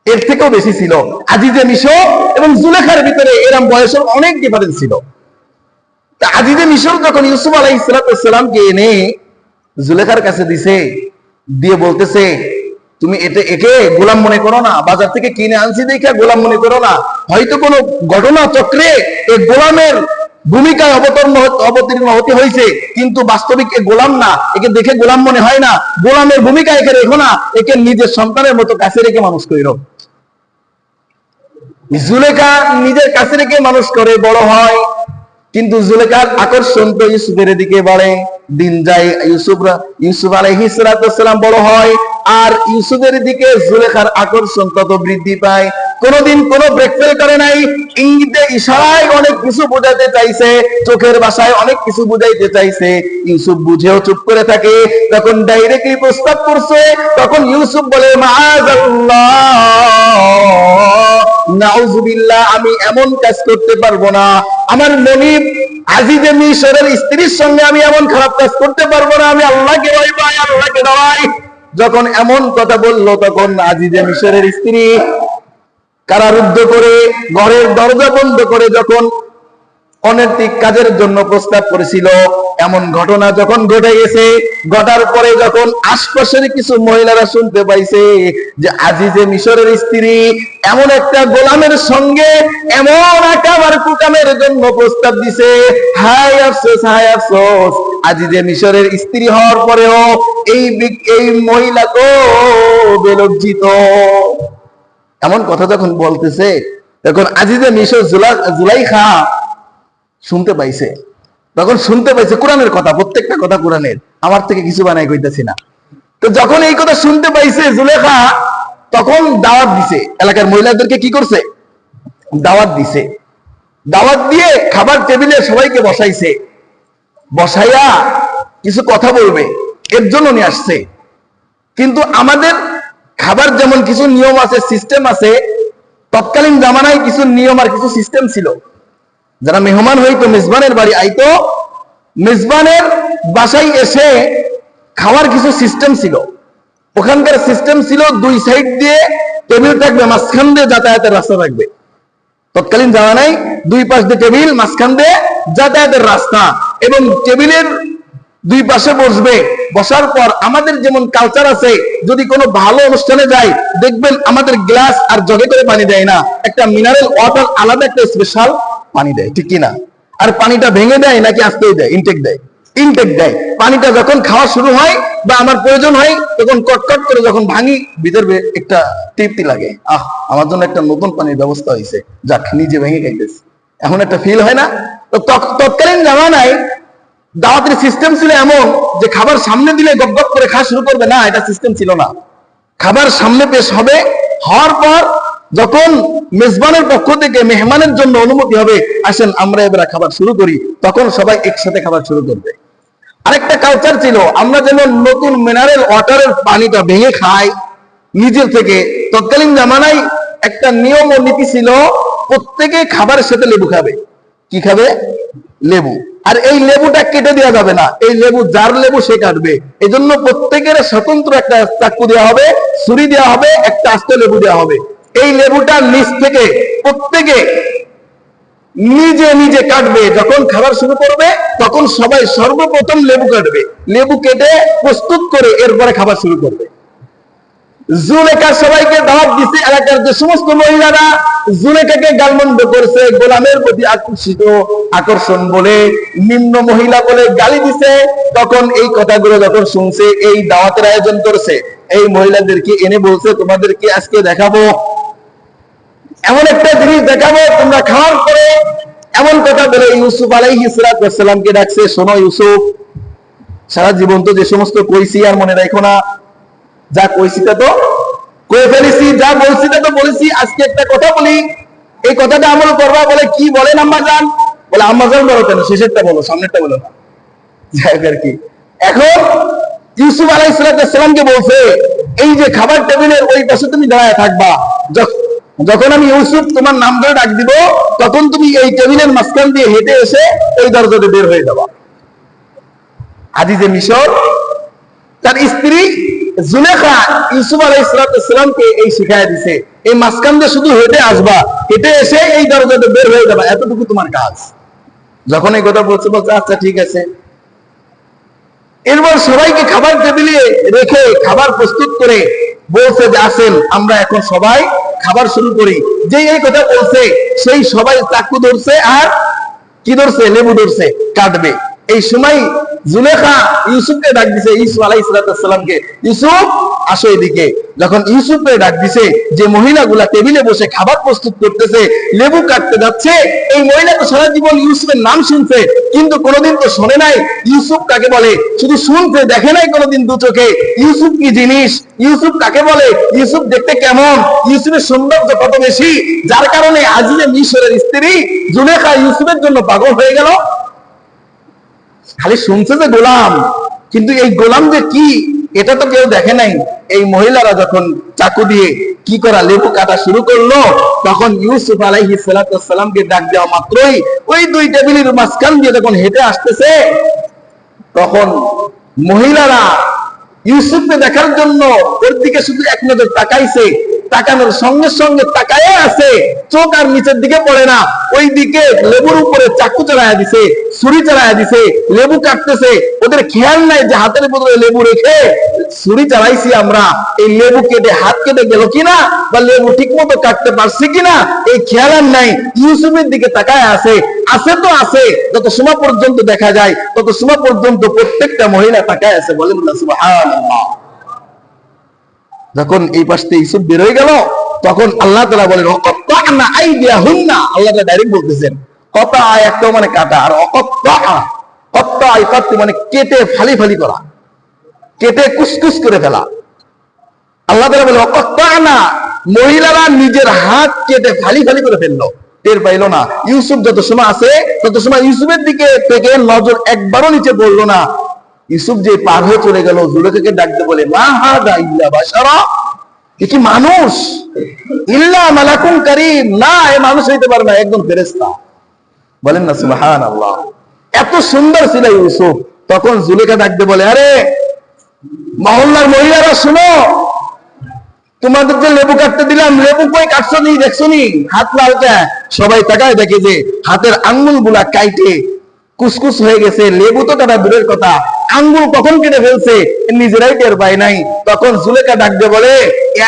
এর থেকেও বেশি ছিল। আজিজে মিশর এবং জুলেখার ভিতরে এরকম বয়সের অনেক ডিফারেন্স ছিল। আজিজে মিশর যখন ইউসুফ আলাইহিস সালামকে এনে জুলেখার কাছে দিছে, দিয়ে বলতেছে, তুমি একে গোলাম মনে করো না, বাজার থেকে কিনে আনছি দেখে গোলাম মনে করো না। হয়তো কোনো ঘটনা চক্রে এই গোলামের ভূমিকায় অবতীর্ণ হতে হয়েছে, কিন্তু বাস্তবিক এ গোলাম না, একে দেখে গোলাম মনে হয় না। গোলামের ভূমিকা একে রেখো না, একে নিজের সন্তানের মতো কাছে রেখে মানুষ কইরো। জুলেখা নিজের কাছে রেখে মানুষ করে, বড় হয়। কিন্তু জুলেখার আকর্ষণ তো ইউসুফের দিকে বাড়ে। দিন যায়, ইউসুফ আলাইহিস সালাম বড় হয়, আর ইউসুফের দিকে জুলেখার আকর্ষণ তত বৃদ্ধি পায়। কোনদিন কোনো ব্রেকফেল করে নাই। ইঙ্গিতে ইশারায় অনেক কিছু বোঝাতে চাইছে, চোখের ভাষায় অনেক কিছু বুঝাইতে চাইছে, ইউসুফ বুঝেও চুপ করে থাকে। যখন ডাইরেক্টলি প্রস্তাব করছে, তখন ইউসুফ বলে, মাআযাল্লাহ, নাউযুবিল্লাহ, আমি এমন কাজ করতে পারবো না। আমার মনিব আজিজে মিশরের স্ত্রীর সঙ্গে আমি এমন খারাপ কাজ করতে পারবো না। আমি আল্লাহকে ভয় পাই, আল্লাহকে ডরাই। যখন এমন কথা বললো, তখন আজিজে মিশরের স্ত্রী কারারুদ্ধ করে, ঘরের দরজা বন্ধ করে, যখন অনৈতিক কাজের জন্য প্রস্তাব করেছিল, এমন ঘটনা যখন ঘটে গেছে, ঘটার পরে যখন আশপাশের কিছু মহিলারা শুনতে পাইছে যে আজিজে মিশরের স্ত্রী এমন একটা গোলামের সঙ্গে এমন একেবারে কুকামের জন্য প্রস্তাব দিছে, হায় আফসোস, হায় আফসোস, আজিজে মিশরের স্ত্রী হওয়ার পরেও এই মহিলা তো বেলজ্জিত। এমন কথা যখন বলতেছে, তখন আজিজে মিশর জুলাইখা শুনতে পাইছে। তখন শুনতে পাইছে কোরআনের কথা, প্রত্যেকটা কথা কোরআনের, আমার থেকে কিছু বানাই কইতেছি না। তো যখন এই কথা শুনতে পাইছে জুলেখা, তখন দাওয়াত দিছে। এলাকার মহিলাদেরকে কি করছে? দাওয়াত দিছে। দাওয়াত দিয়ে খাবার টেবিলে সবাইকে বসাইছে। বসাইয়া কিছু কথা বলবে এর জন্য নিয়ে আসছে। কিন্তু আমাদের খাবার যেমন কিছু নিয়ম আছে, সিস্টেম আছে, তৎকালীন জামানায় কিছু নিয়ম আর কিছু সিস্টেম ছিল। যারা মেহমান হইতো, মেজবানের বাড়ি আইতো, মেজবানের বাসায় এসে খাওয়ার কিছু সিস্টেম ছিল। ওখানকার সিস্টেম ছিল, 2 সাইড দিয়ে টেবিল থাকবে, মাঝখান দিয়ে যাতায়াতের রাস্তা থাকবে। তৎকালীন জামানায় 2 পাশ দিয়ে টেবিল, মাঝখান দিয়ে যাতায়াতের রাস্তা, এবং টেবিলের 2 পাশে বসবে। বসার পর আমাদের যেমন কালচার আছে, যদি কোনো ভালো অনুষ্ঠানে যাই, দেখবেন আমাদের গ্লাস আর জগে করে পানি দেয় না, একটা মিনারেল ওয়াটার আলাদা একটা স্পেশাল পানি দেয়, ঠিক কিনা? আর পানিটা ভেঙে দেয় নাকি আস্তেই দেয়? ইনটেক দেয়, ইনটেক দেয়। পানিটা যখন খাওয়া শুরু হয় বা আমার প্রয়োজন হয়, তখন কটকট করে যখন ভাঙি, ভিতরে একটা তৃপ্তি লাগে, আহ, আমার জন্য একটা নতুন পানির ব্যবস্থা হয়েছে, যাক, নিজে ভেঙে খাইতেছি, এখন একটা ফিল হয় না? তো তৎকালীন জামানায় দাওয়াতের সিস্টেম ছিল এমন যে খাবার সামনে দিলে গপ গপ করে খাওয়া শুরু করবে, না, এটা সিস্টেম ছিল না। খাবার সামনে পেশ হবে, হওয়ার পর যখন মেজবানের পক্ষ থেকে মেহমানের জন্য অনুমতি হবে, আসেন আমরা এবার খাবার শুরু করি, তখন সবাই একসাথে খাবার শুরু করবে। আরেকটা কালচার ছিল, আমরা যেমন নতুন মিনারেল ওয়াটারের পানিটা ভেঙে খাই নিজের থেকে, তৎকালীন জামানায় একটা নিয়ম ও নীতি ছিল, প্রত্যেকে খাবারের সাথে লেবু খাবে। কি খাবে? লেবু। আর এই লেবুটা কেটে দেওয়া যাবে না, এই লেবু যার লেবু সে কাটবে। এই জন্য প্রত্যেকের স্বতন্ত্র একটা চাকু দেওয়া হবে, ছুরি দেওয়া হবে, একটা আস্ত লেবু দেওয়া হবে। এই লেবুটা নিচ থেকে প্রত্যেকে নিজে নিজে কাটবে। যখন খাবার শুরু করবে তখন সবাই সর্বপ্রথম লেবু কাটবে, লেবু কেটে প্রস্তুত করে এরপরে খাবার শুরু করবে। জুলেখা সবাইকে দাওয়াত দিছে, এলাকার যে সমস্ত মহিলারা জুলেখাকে গালমন্দ করছে, গোলামের প্রতি আকর্ষণ বলে, নিম্ন মহিলা বলে গালি দিছে, তখন এই কথাগুলো যখন শুনছে, এই দাওয়াতের আয়োজন করছে, এই মহিলাদেরকে এনে বলছে, তোমাদেরকে আজকে দেখাবো, এমন একটা জিনিস দেখাবো, তোমরা খাওয়ার পরে এমন কথা বলে ইউসুফ আলাইহিস সালামকে ডাকছে, শোনো ইউসুফ, সারা জীবন তো যে সমস্ত কইছি আর মনে রাখো না, যা কইছি তা তো কয়ে ফেলেছি, যা বলছি তা তো বলেছি, আজকে একটা কথা বলি, এই কথাটা আমল করবা। বলে কি বলেন আম্মাজান? বলে আম্মাজান বলো কেন, শেষেরটা বলো, সামনেরটা বলো না। আর কি এখন ইউসুফ আলাইহিস সালামকে বলছে, এই যে খাবার টেবিলের ওই পাশে তুমি দাঁড়ায় থাকবা, যখন আমি ইউসুফ তোমার নাম ধরে ডাক দিব, তখন তুমি এই টেবিলের মাঝখান দিয়ে হেঁটে এসে এই দরজাতে বের হয়ে যাবা। আজিজে মিশর তার স্ত্রী জুলেখা ইউসুফ আলাইহিস সালামকে এই শিখায় দিছে, এই মাঝখান দিয়ে শুধু হেঁটে আসবা, হেঁটে এসে এই দরজাতে বের হয়ে যাবা, এতটুকু তোমার কাজ। যখন এই কথা বলছে, বলছে আচ্ছা ঠিক আছে। এরপর সবাইকে খাবার টেবিলে রেখে খাবার প্রস্তুত করে বলছে যে আসেন আমরা এখন সবাই খাবার শুরু করি। যেই এই কথা বলছে, সেই সবাই চাকু ধরছে আর কি ধরছে? লেবু ধরছে, কাটবে। এই সময় জুলেখা ইউসুফকে ডাক দিছে, ইউসুফ আলাইহিস সালামকে, ইউসুফ আসো এদিকে। যখন ইউসুফকে ডাক দিছে, যে মহিলাগুলা টেবিলে বসে খাবার প্রস্তুত করতেছে, লেবু কাটতে যাচ্ছে, এই মহিলা তো সারা জীবন ইউসুফের নাম শুনছে, কিন্তু কোনোদিন তো শোনে নাই ইউসুফ কাকে বলে, শুধু শুনছে, দেখে নাই কোনোদিন দু চোখে ইউসুফ কি জিনিস, ইউসুফ কাকে বলে, ইউসুফ দেখতে কেমন, ইউসুফের সৌন্দর্য কত বেশি, যার কারণে আজিজে মিশরের স্ত্রী জুলেখা ইউসুফের জন্য পাগল হয়ে গেল। খালি শুনছে যে গোলাম, কিন্তু এই গোলাম যে কি এটা তো কেউ দেখে নাই। এই মহিলারা যখন চাকু দিয়ে কি করা লেবু কাটা শুরু করলো, তখন ইউসুফ আলাইহিস সালামকে ডাক দেওয়া মাত্রই ওই দুই টেবিলের মাঝখান দিয়ে যখন হেঁটে আসতেছে, তখন মহিলারা ইউসুফকে দেখার জন্য ওর দিকে শুধু এক নজর তাকাইছে, তাকানোর সঙ্গে সঙ্গে তাকায় আছে, চোখ আর নিচের দিকে পড়ে না, ওই দিকে লেবুর উপরে চাকু চালায়া দিছে, ছুরি চালায়া দিছে, লেবু কাটতেছে। ওদের খেয়াল নাই যে হাতের বদলে লেবু রেখে ছুরি চালাইছি আমরা, এই লেবু কেটে হাত কেটে গেল কিনা, বা লেবু ঠিক মতো কাটতে পারছি কিনা, এই খেয়াল আর নাই। ইউসুফের দিকে তাকায় আছে, আছে তো আছে, যত সময় পর্যন্ত দেখা যায় তত সময় পর্যন্ত প্রত্যেকটা মহিলা তাকায় আছে। বলেন না সুবহানাল্লাহ। যখন এই পাশ থেকে ইউসুফ বের হয়ে গেল, তখন আল্লাহ তাআলা বলেন ওয়াকাত্তা'না আইদিয়াহুন্না, আল্লাহ তাআলা ডাইরেক্ট বলতেছেন, কতা একটা মানে কাটা, আর অকাত্তা মানে কেটে ফালি ফালি করা, কেটে কুসকুস করে ফেলা। আল্লাহ তাআলা বলে ওয়াকাত্তা'না, মহিলারা নিজের হাত কেটে ফালি ফালি করে ফেললো, টের পাইলো না। ইউসুফ যত সময় আছে তত সময় ইউসুফের দিকে থেকে নজর একবারও নিচে পড়লো না। ইউসুফ যে পার হয়ে চলে গেল, জুলেখাকে ডাকতে বলে মা হাদা ইল্লা বাশারা, এ কি মানুষ? ইল্লা মালাকুন কারীম, না এ মানুষ হইতে পারে না, একদম ফেরেশতা। বলেন না সুবহানাল্লাহ। এত সুন্দর ছিল ইউসুফ। তখন জুলেখা ডাকতে বলে, আরে মহল্লার মহিলারা শুনো, তোমাদের যে লেবু কাটতে দিলাম, লেবু কই কাটছো নি, দেখছো নি, হাত লালটা। সবাই তাকায় দেখে যে হাতের আঙ্গুল গুলা কাইটে কুসকুস হয়ে গেছে। লেবু তো কাটা দূরের কথা, আঙ্গুল কখন কেটে ফেলছে নিজেরাই টের পায় নাই। তখন জুলেখা ডাক দিয়ে বলে,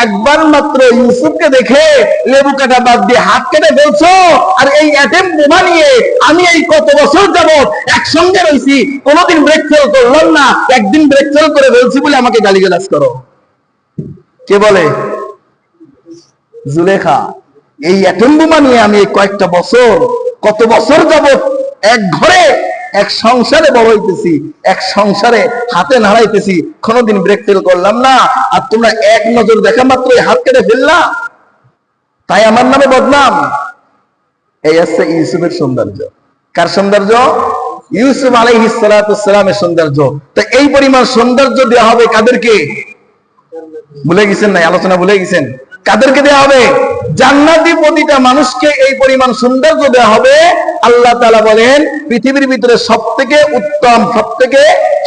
একবার মাত্র ইউসুফকে দেখে লেবু কাটা বাদ দিয়ে হাত কেটে ফেলছো, আর এই অ্যাটেম্প বোমা নিয়ে আমি এই কত বছর যাবত একসঙ্গে রয়েছি, কোনোদিন ব্রেক ফেল করলাম না, একদিন ব্রেক ফেল করে ফেলছি বলে আমাকে গালিগালাজ করো। কে বলে? জুলেখা। এই অ্যাটম বোমা নিয়ে আমি কয়েকটা বছর, কত বছর যাবত এক ঘরে এক সংসারে বড় হইতেছি, এক সংসারে হাতে নাড়াইতেছি, কোনোদিন ব্রেক ফেল করলাম না, আর তোমরা এক নজর দেখা মাত্রই হাত কেটে ফেললা, তাই আমার নামে বদনাম। এই হচ্ছে ইউসুফের সৌন্দর্য। কার সৌন্দর্য? ইউসুফ আলাইহিস সালাতু ওয়াস সালামের সৌন্দর্য। তো এই পরিমাণ সৌন্দর্য দেওয়া হবে কাদেরকে? ভুলে গেছেন? নাই আলোচনা ভুলে গেছেন? কাদেরকে দেওয়া হবে? জান্নাতি প্রতিটা মানুষকে এই পরিমাণ সৌন্দর্য দেওয়া হবে। আল্লাহ তাআলা বলেন, পৃথিবীর ভিতরে সবথেকে উত্তম, সবথেকে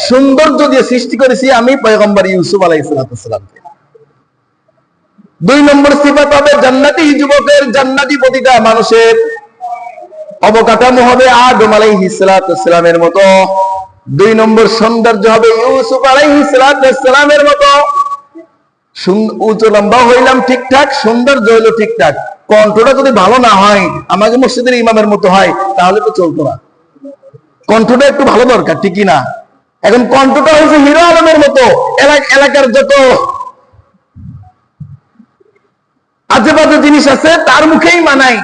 সৌন্দর্য দিয়ে সৃষ্টি করেছি আমি পয়গম্বর ইউসুফ আলাইহিস সালাতু ওয়াস সালামকে। 2 নম্বর সিফাত হবে জান্নাতি যুবকের, জান্নাতি প্রতিটা মানুষের অবকাঠামো হবে আদম আলাইহিস সালাতু ওয়াস সালামের মতো। 2 নম্বর সৌন্দর্য হবে ইউসুফ আলাইহিস সালাতু ওয়াস সালামের মতো। উঁচু লম্বা হইলাম ঠিকঠাক, সৌন্দর্য হইলো ঠিকঠাক, কণ্ঠটা যদি ভালো না হয়, আমাকে মসজিদের ইমামের মতো হয়, তাহলে তো চলতো না। কণ্ঠটা একটু ভালো দরকার, ঠিকই না? এখন কণ্ঠটা হয়েছে হিরো আলমের মতো, এলাকার যত আজে বাজে জিনিস আছে তার মুখেই মানায়,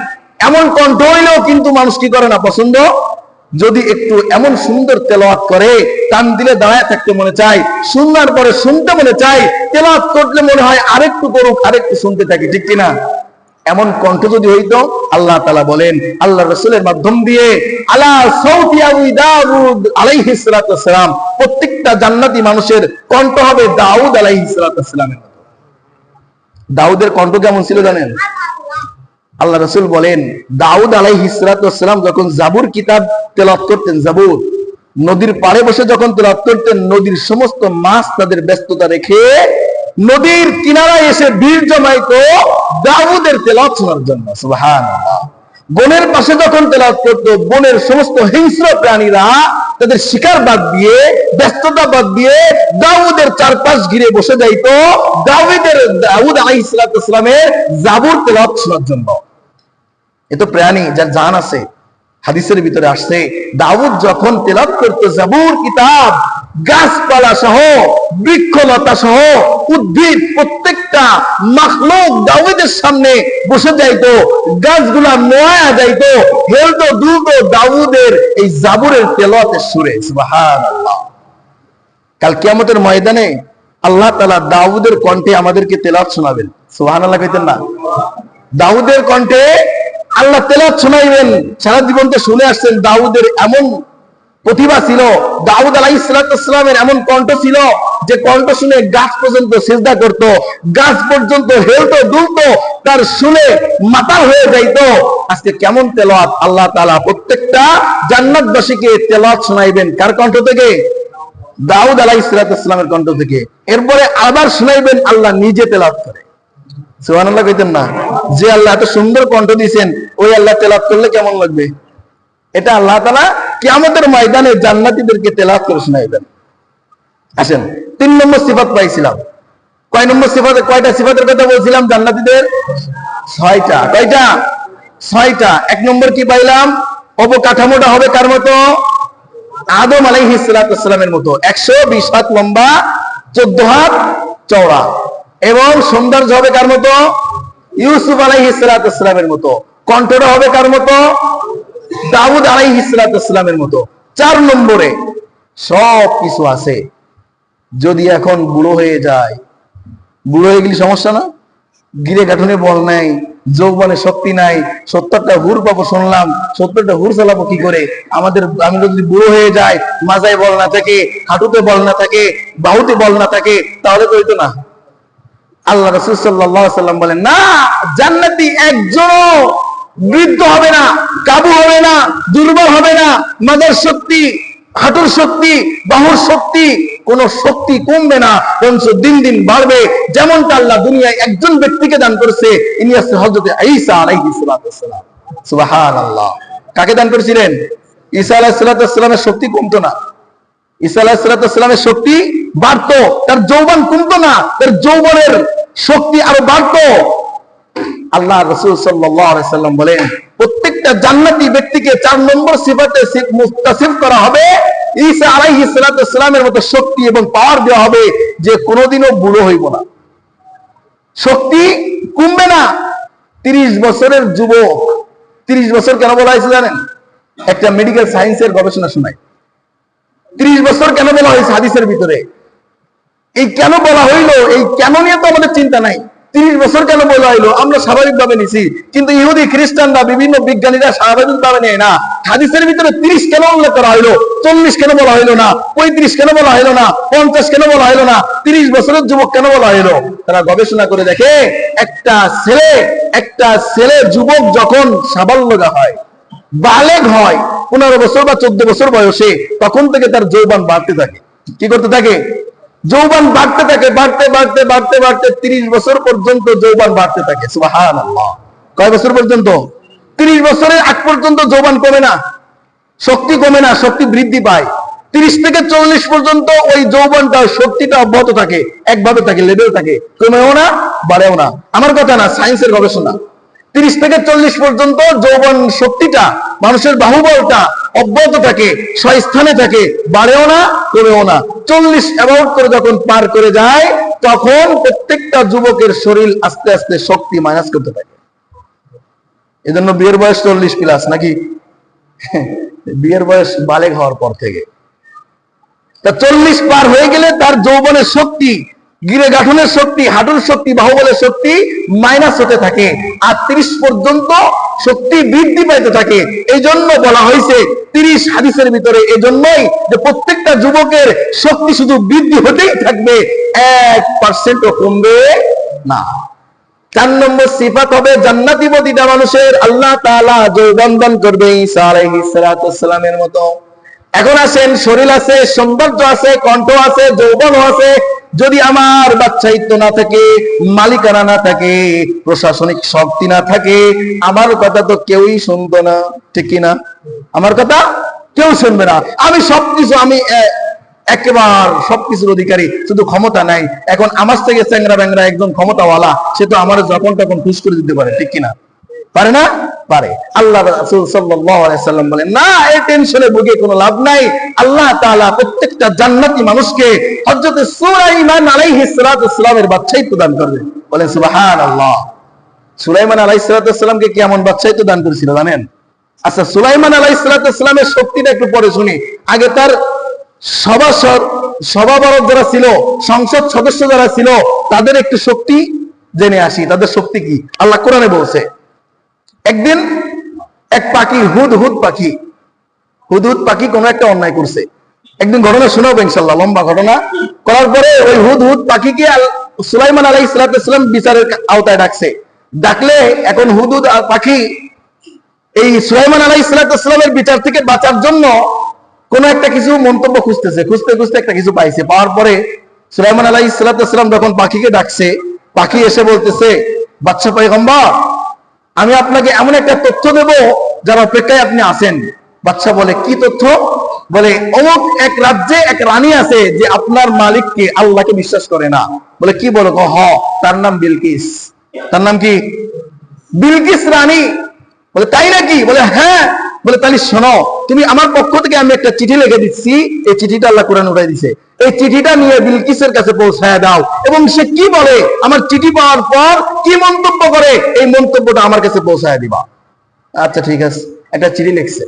এমন কণ্ঠ হইলেও কিন্তু মানুষ কি করে না, পছন্দ। যদি একটু এমন সুন্দর তেলাওয়াত করে, কান দিলে দাঁড়ায় থাকতে মনে চায়, শোনার পরে শুনতে মনে চায়, তেলাওয়াত করলে মনে হয় আরেকটু করুক, আরেকটু শুনতে থাকি, ঠিক কিনা? এমন কণ্ঠ যদি হইতো, আল্লাহ তাআলা বলেন আল্লাহ রাসূলের মাধ্যম দিয়ে, আলা সাউতি আবু দাউদ আলাইহিস সালাতু ওয়াস সালাম, প্রত্যেকটা জান্নাতি মানুষের কণ্ঠ হবে দাউদ আলাইহিস সালাতু ওয়াস সালামের মতো। দাউদের কণ্ঠ কেমন ছিল জানেন? আল্লাহ রাসূল বলেন, দাউদ আলাইহিস সালাতু ওয়াস সালাম যখন জাবুর কিতাব তেলাওয়াত করতেন, জাবুর, নদীর পাড়ে বসে যখন তেলাওয়াত করতেন, নদীর সমস্ত মাছ তাদের ব্যস্ততা রেখে নদীর কিনারায় এসে ভিড় জমাইতো দাউদের তেলাওয়াত শোনার জন্য। সুবহানাল্লাহ। বনের পাশে যখন তেলাওয়াত করতো, বনের সমস্ত হিংস্র প্রাণীরা তাদের শিকার বাদ দিয়ে, ব্যস্ততা বাদ দিয়ে দাউদের চারপাশ ঘিরে বসে যাইতো দাউদ আলাইহিস সালাতু ওয়াস সালামের জাবুর তেলাওয়াত শোনার জন্য। এ তো প্রাণী যার জান আছে। হাদিসের ভিতরে আসছে, দাউদ যখন তেলাওয়াত করতো জাবুর কিতাব, গাছপালা সহ, বৃক্ষলতা সহ, উদ্ভিদ প্রত্যেকটা মাখলুক দাউদের সামনে বসে যাইতো, গাছগুলা নোয়া যাইতো, হেলতো দুলতো দাউদের এই জাবুরের তেলাওয়াতের সুরে। সুবহানাল্লাহ। কাল কিয়ামতের ময়দানে আল্লাহ তাআলা দাউদের কণ্ঠে আমাদেরকে তেলাওয়াত শোনাবেন। সুবহানাল্লাহ কইতেন না? দাউদের কণ্ঠে আল্লাহ তেলাওয়াত শোনাইবেন। সারা জীবন তো শুনে আসছেন, দাউদের এমন প্রতিভা ছিল, দাউদ আলাইহিস সালাতু ওয়াস সালামের এমন কণ্ঠ ছিল যে কণ্ঠ শুনে গাছ পর্যন্ত সিজদা করত, গাছ পর্যন্ত হেলতো দুলতো, তার শুনে মাতাল হয়ে যাইতো। আজকে কেমন তেলাওয়াত আল্লাহ তাআলা প্রত্যেকটা জান্নাতবাসীকে তেলাওয়াত শোনাইবেন। কার কণ্ঠ থেকে? দাউদ আলাইহিস সালাতু ওয়াস সালামের কণ্ঠ থেকে। এরপরে আবার শোনাইবেন আল্লাহ নিজে তেলাওয়াত করে। সুবহানাল্লাহ কইতেন না? যে আল্লাহ এত সুন্দর কণ্ঠ দিয়েছেন, ওই আল্লাহ তেলাওয়াত করলে কেমন লাগবে? এটা আল্লাহ তাআলা কিয়ামতের ময়দানে জান্নাতীদেরকে তেলাওয়াত করে শোনাইবেন। আসেন, 3 নম্বর সিফাত পাইছিলাম। কয় নম্বর সিফাতে? কয়টা সিফাতের কথা বলছিলাম জান্নাতীদের? 6টা। কয়টা? 6টা। 1 নম্বর কি পাইলাম? অবকাঠামোটা হবে কার মতো? আদম আলাইহিস সালাতু ওয়াস সালামের মতো, 120 হাত লম্বা, 14 হাত চওড়া। এবং সৌন্দর্য হবে কার মতো? ইউসুফ আলাইহিস সালাতু ওয়াস সালামের মতো। কণ্ঠটা হবে কার মতো? দাউদ আলাইহিস সালাতু ওয়াস সালামের মতো। 4 নম্বরে সব কিছু আছে। যদি এখন বুড়ো হয়ে যায়, বুড়ো হয়ে গেলে সমস্যা না? গিরে গাঠনে বল নাই, যৌবনে শক্তি নাই, 70টা হুর পাবো শুনলাম, 70টা হুর চালাবো কি করে? আমি যদি বুড়ো হয়ে যায়, মাজায় বল না থাকে, হাঁটুতে বল না থাকে, বাহুতে বল না থাকে, তাহলে তো হইতো না। আল্লাহ রাসূল সাল্লাল্লাহু আলাইহি ওয়াসাল্লাম বলেন, না, জান্নাতি একজনও বৃদ্ধ হবে না, কাবু হবে না, দুর্বল হবে না। মাজার শক্তি, হাঁটুর শক্তি, বাহুর শক্তি, কোন শক্তি কমবে না, বরঞ্চ দিন দিন বাড়বে। যেমনটা আল্লাহ দুনিয়ায় একজন ব্যক্তিকে দান করেছে, ইনি হচ্ছেন হযরত ঈসা আলাইহিস সালাম। সুবহানাল্লাহ। কাকে দান করেছিলেন? ঈসা আলাইহিস সালামের শক্তি কমতো না, ঈসা আলাইহিস সালামের শক্তি বাড়তো, তার যৌবন কমতো না, তার যৌবনের শক্তি আরো বাড়তো। আল্লাহ রাসূল সাল্লাল্লাহু আলাইহি সাল্লাম বলেন, প্রত্যেকটা জান্নাতি ব্যক্তিকে 4 নম্বর সিফাতে মুত্তাসিফ করা হবে, ঈসা আলাইহিস সালামের মতো শক্তি এবং পাওয়ার দেওয়া হবে, যে কোনোদিনও বুড়ো হইব না, শক্তি কমবে না। 30 বছরের যুবক, 30 বছর কেন বলা হয়েছে জানেন? একটা মেডিকেল সায়েন্সের গবেষণা শোনায়, 30 বছর কেন বলা হয়েছে হাদিসের ভিতরে? এই কেন বলা হইলো, এই কেন নিয়ে তো আমাদের চিন্তা নাই। 30 বছর কেন বলা হইলো আমরা স্বাভাবিকভাবে নিছি, কিন্তু ইহুদি খ্রিস্টানরা বিভিন্ন বিজ্ঞানীরা স্বাভাবিকভাবে নেয় না। হাদিসের ভিতরে 30 কেন উল্লেখ করা হইলো, 40 কেন বলা হইলো না, 35 কেন বলা হইলো না, 50 কেন বলা হইলো না, 30 বছরের যুবক কেন বলা হইলো? তারা গবেষণা করে দেখে একটা ছেলে যুবক যখন সাবাল্যগা হয়, বালেগ হয়, 15 বছর বা 14 বছর বয়সে, তখন থেকে তার যৌবন বাড়তে থাকে। কি করতে থাকে? যৌবন বাড়তে থাকে, বাড়তে বাড়তে বাড়তে বাড়তে 30 বছর পর্যন্ত যৌবন বাড়তে থাকে। সুবহানাল্লাহ। কয় বছর পর্যন্ত? 30 বছরের আগ পর্যন্ত যৌবন কমে না, শক্তি কমে না, শক্তি বৃদ্ধি পায়। 30 থেকে 40 পর্যন্ত ওই যৌবনটা, শক্তিটা অব্যাহত থাকে, একভাবে থাকে, লেভেল থাকে, কমেও না বাড়েও না। আমার কথা না, সায়েন্সের গবেষণা। 30 থেকে 40 পর্যন্ত যৌবন শক্তিটা, মানুষের বাহুবলটা অব্যাহত থাকে, স্থানে থাকে, বাড়েও না কমেও না। 40 অ্যাবাউট করে যখন পার করে যায়, তখন প্রত্যেকটা যুবকের শরীর আস্তে আস্তে শক্তি মাইনাস করতে থাকে। এজন্য বিয়ের বয়স 40 প্লাস নাকি? বিয়ের বয়স বালেগ হওয়ার পর থেকে। তা 40 পার হয়ে গেলে তার যৌবনের শক্তি, গিরে গাঠনের শক্তি, হাঁটুর শক্তি, বাহুবলের শক্তি মাইনাস হতে থাকে, আর 30 পর্যন্ত শক্তি বৃদ্ধি পাইতে থাকে। এই জন্য বলা হয়েছে 30 হাদিসের ভিতরে, এজন্যই যে প্রত্যেকটা যুবকের শক্তি শুধু বৃদ্ধি হতেই থাকবে, 1% কমবে না। 4 নম্বর সিফাত হবে জান্নাতি প্রতিটা মানুষের আল্লাহ তাআলা যৌবন দান করবে ঈসা আলাইহিস সালাতু ওয়াসসালামের মতো। এখন আসেন, শরীর আছে, সৌন্দর্য আছে, কণ্ঠ আছে, যৌবনও আছে, যদি আমার বাচ্চাইত্ব না থাকে, মালিকানা না থাকে, প্রশাসনিক শক্তি না থাকে, আমার কথা তো কেউই শুনতো না, ঠিক কিনা? আমার কথা কেউ শুনবে না। আমি সবকিছু, আমি একেবারে সবকিছুর অধিকারী, শুধু ক্ষমতা নাই। এখন আমার থেকে চ্যাংরা ব্যাংরা একজন ক্ষমতাওয়ালা, সে তো আমার যখন তখন খুশ করে দিতে পারে, ঠিক কিনা? পারে না? পারে। আল্লাহ রাসূল সাল্লাল্লাহু আলাইহি সাল্লাম বলেন, না, এই টেনশনে ভুগে কোনো লাভ নাই। আল্লাহ তাআলা প্রত্যেকটা জান্নাতি মানুষকে হযরত সুলাইমান আলাইহিস সালাতু ওয়াসসালামের বাদশাহিত্ব দান করবে। বলেন সুবহানাল্লাহ। সুলাইমান আলাইহিস সালাতু ওয়াসসালামকে কেমন বাদশাহিত্ব দান করেছিল জানেন? আচ্ছা, সুলাইমান আলাইহিস সালাতু ওয়াসসালামের শক্তিটা একটু পরে শুনি। আগে তার সভাবরক যারা ছিল, সংসদ সদস্য যারা ছিল, তাদের একটু শক্তি জেনে আসি। তাদের শক্তি কি? আল্লাহ কোরআনে বলছে, একদিন এক পাখি, হুদহুদ পাখি কোন একটা অন্যায় করছে। একদিন ঘটনা শোনাবো ইনশাআল্লাহ, লম্বা ঘটনা। করার পরে ওই হুদহুদ পাখিকে সুলাইমান আলাইহিস সালাতু ওয়াসসালাম বিচারের আওতায় ডাকছে। ডাকলে এখন হুদহুদ পাখি এই সুলাইমান আলাইহিস সালাতু ওয়াসসালামের বিচার থেকে বাঁচার জন্য কোন একটা কিছু মন্তব্য খুঁজতেছে, খুঁজতে খুঁজতে একটা কিছু পাইছে। পাওয়ার পরে সুলাইমান আলাইহিস সালাতু ওয়াসসালাম যখন পাখিকে ডাকছে, পাখি এসে বলতেছে, বাদশা পয়গম্বর, আমি আপনাকে এমন একটা তথ্য দেব যার অপেক্ষায় আপনি আছেন। বাদশা বলে, কি তথ্য? বলে, অমুক এক রাজ্যে এক রানী আছে যে আপনার মালিককে, আল্লাহকে বিশ্বাস করে না। বলে, কি বলো? তার নাম বিলকিস। তার নাম কি? বিলকিস রানী। বলে, তাই নাকি? বলে, হ্যাঁ। বলে, তাহলে শোনো, তুমি আমার পক্ষ থেকে আমি একটা চিঠি লিখে দিচ্ছি, এই চিঠিটা আল্লাহ কোরআন উঠাই দিছে, এই চিঠিটা নিয়ে বিলকিসের কাছে পৌঁছায় দাও, এবং সে কি বলে, আমার চিঠি পাওয়ার পর কি মন্তব্য করে, এই মন্তব্যটা আমার কাছে পৌঁছায় দিবা। আচ্ছা ঠিক আছে। একটা চিঠি লিখছে।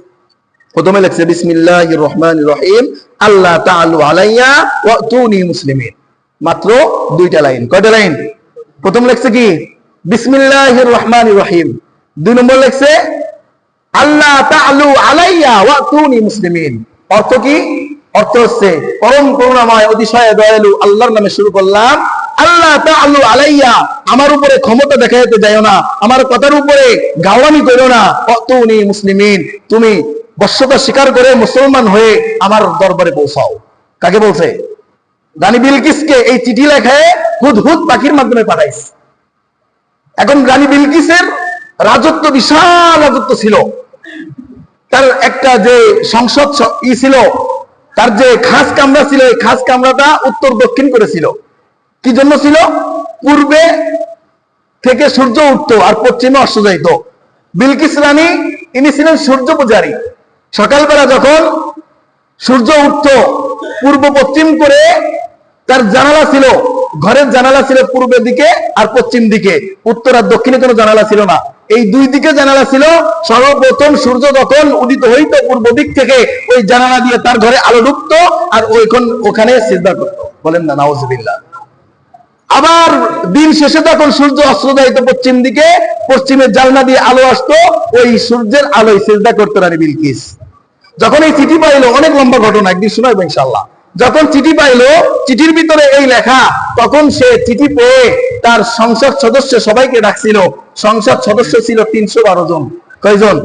প্রথমে লিখছে, বিসমিল্লাহির রহমানির রহিম, আল্লাহ তাআলু আলাইয়া ওয়াতুনি মুসলিমিন। মাত্র 2টা লাইন। কয়টা লাইন? প্রথম লিখছে কি? বিসমিল্লাহির রহমানির রহিম। 2 নম্বর লিখছে, আল্লাহ তাআলু আলাইয়া ওয়াতুনি মুসলিমিন। অর্থ কি? অর্থ হচ্ছে, পরম করুণাময়, অতিশয় দয়ালু আল্লাহর নামে শুরু করলাম। আল্লাহ তাআলু আলাইয়া, আমার উপরে ক্ষমতা দেখাইতে যাও না, আমার কথার উপরে গাওয়ানি করো না। ওয়াতুনি মুসলিমিন, তুমি বশ্যতা স্বীকার করে মুসলমান হয়ে আমার দরবারে পৌঁছাও। কাকে বলছে? রানী বিলকিসকে এই চিঠি লেখায় হুদহুদ পাখির মাধ্যমে পাঠাইছে। এখন রানী বিলকিসের রাজত্ব, বিশাল রাজত্ব ছিল। তার একটা যে সংসদ ছিল, তার যে খাস কামরা ছিল, এই খাস কামরাটা উত্তর দক্ষিণ করেছিল। কি জন্য ছিল? পূর্বে থেকে সূর্য উঠতো আর পশ্চিমে অস্ত যাইত। বিলকিস রানী, ইনি ছিলেন সূর্য পূজারী। সকালবেলা যখন সূর্য উঠতো, পূর্ব পশ্চিম করে তার জানালা ছিল, ঘরের জানালা ছিল পূর্বের দিকে আর পশ্চিম দিকে, উত্তর আর দক্ষিণে কোনো জানালা ছিল না। এই দুই দিকে জানালা ছিল। সর্বপ্রথম সূর্য যখন উদিত হইত পূর্ব দিক থেকে ওই জানালা দিয়ে তার ঘরে আলো ঢুকতো আর ওখানে সিজদা করতো। বলেন না নাউজুবিল্লাহ। আবার দিন শেষে তখন সূর্য অস্ত যাইতো পশ্চিম দিকে, পশ্চিমের জানলা দিয়ে আলো আসতো, ওই সূর্যের আলোয় সিজদা করতো রানী বিলকিস। যখন এই চিঠি পাইলো, অনেক লম্বা ঘটনা, একদিন শোনাবো ইনশাআল্লাহ। যখন চিঠি পাইলো, চিঠির ভিতরে এই লেখা, তখন সে চিঠি পেয়ে তার সংসদ সদস্য সবাইকে ডাকছিল। সংসদ সদস্য ছিল 312 জন। কয়জন?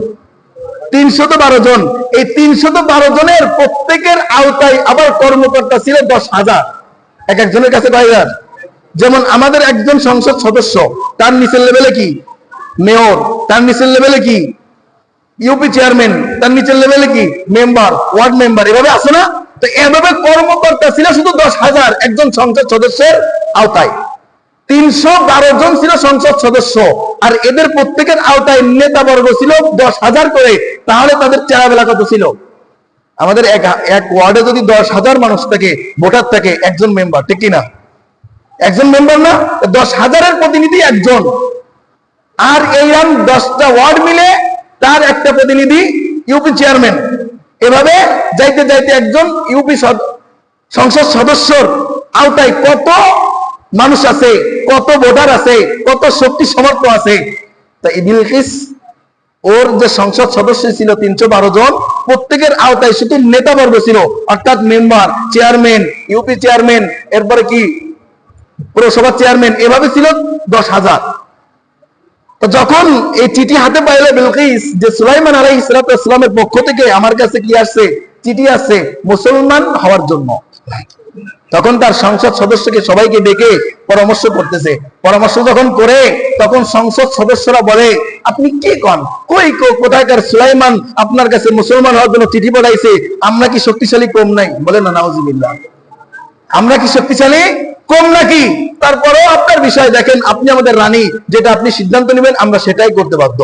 312 জন। এই 312 জনের প্রত্যেকের আওতায় আবার কর্মকর্তা ছিল 10,000। এক একজনের কাছে কয় হাজার? যেমন আমাদের একজন সংসদ সদস্য, তার নিচের লেভেলে কি মেয়র, তার নিচের লেভেলে কি ইউপি চেয়ারম্যান, তার নিচের লেভেলে কি মেম্বার, ওয়ার্ড মেম্বার, এভাবে আছে না? তো এভাবে কর্মকর্তা ছিল শুধু 10,000 একজন সংসদ সদস্যের আওতায়। 312 জন ছিল সংসদ সদস্য, আর এদের প্রত্যেকের আওতায় নেতাবর্গ ছিল 10,000 করে। তাহলে তাদের চেহারা কত ছিল? আমাদের এক ওয়ার্ডে যদি 10,000 মানুষ থাকে, ভোটার থাকে, একজন মেম্বার, ঠিক কিনা? একজন মেম্বার না, 10,000-এর প্রতিনিধি একজন। আর এইরকম 10টা ওয়ার্ড মিলে তার একটা প্রতিনিধি ইউপি চেয়ারম্যান। এভাবে যাইতে যাইতে একজন ইউপি সংসদ সদস্যর আওতায় কত মানুষ আছে, কত ভোটার আছে, কত শক্তি সামর্থ্য আছে। তাই বিলকিস ওর যে সংসদ সদস্য ছিল 312 জন, প্রত্যেকের আওতায় শুধু নেতাবর্গ ছিল, অর্থাৎ মেম্বার, চেয়ারম্যান, ইউপি চেয়ারম্যান, এরপরে কি পৌরসভা চেয়ারম্যান, এভাবে ছিল 10,000। তো যখন এই চিঠি হাতে পাইল বিলকিস যে সুলাইমান আলাইহিস সালামের পক্ষ থেকে আমার কাছে কি আসছে, চিঠি আসছে মুসলমান হওয়ার জন্য, তখন তার সংসদ সদস্যকে সবাইকে ডেকে পরামর্শ করতেছে। পরামর্শ যখন করে, তখন সংসদ সদস্যরা বলে, আপনি কি কন, কোথায়কার সুলাইমান আপনার কাছে মুসলমান হওয়ার জন্য চিঠি পাঠাইছে, আমরা কি শক্তিশালী কম নাই? বলে না নাউজুবিল্লাহ, আমরা কি শক্তিশালী কম নাকি? তারপরেও আপনার বিষয় দেখেন, আপনি আমাদের রানী, যেটা আপনি সিদ্ধান্ত নেবেন আমরা সেটাই করতে বাধ্য।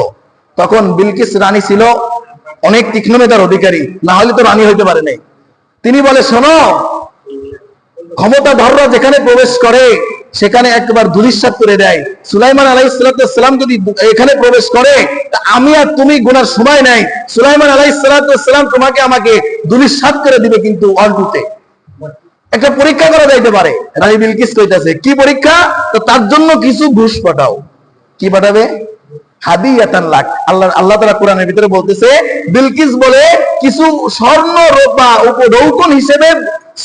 তখন বিলকিস রানী ছিল অনেক তীক্ষ্ণ মেধার অধিকারী, না হলে তো রানী হইতে পারে নাই। তিনি বলে, শোনো, ক্ষমতাধররা যেখানে প্রবেশ করে সেখানে একবার ধূলিসাৎ করে দেয়। সুলাইমান আলাইহিস সালাম যদি এখানে প্রবেশ করে, আমি আর তুমি গুনার সময় নাই। সুলাইমান আলাইহিস সালাম তোমাকে আমাকে ধূলিসাৎ করে দিবে, কিন্তু অল্পতে একটা পরীক্ষা করা যাইতে পারে। রানী বিলকিস কইতাছে, কি পরীক্ষা? তো তার জন্য কিছু ঘুষ পাঠাও। কি পাঠাবে? হাদিয়াতান লাক। আল্লাহ তাআলা কোরআনের ভিতরে বলতেছে, বিলকিস বলে কিছু স্বর্ণ রূপা উপঢৌকন হিসেবে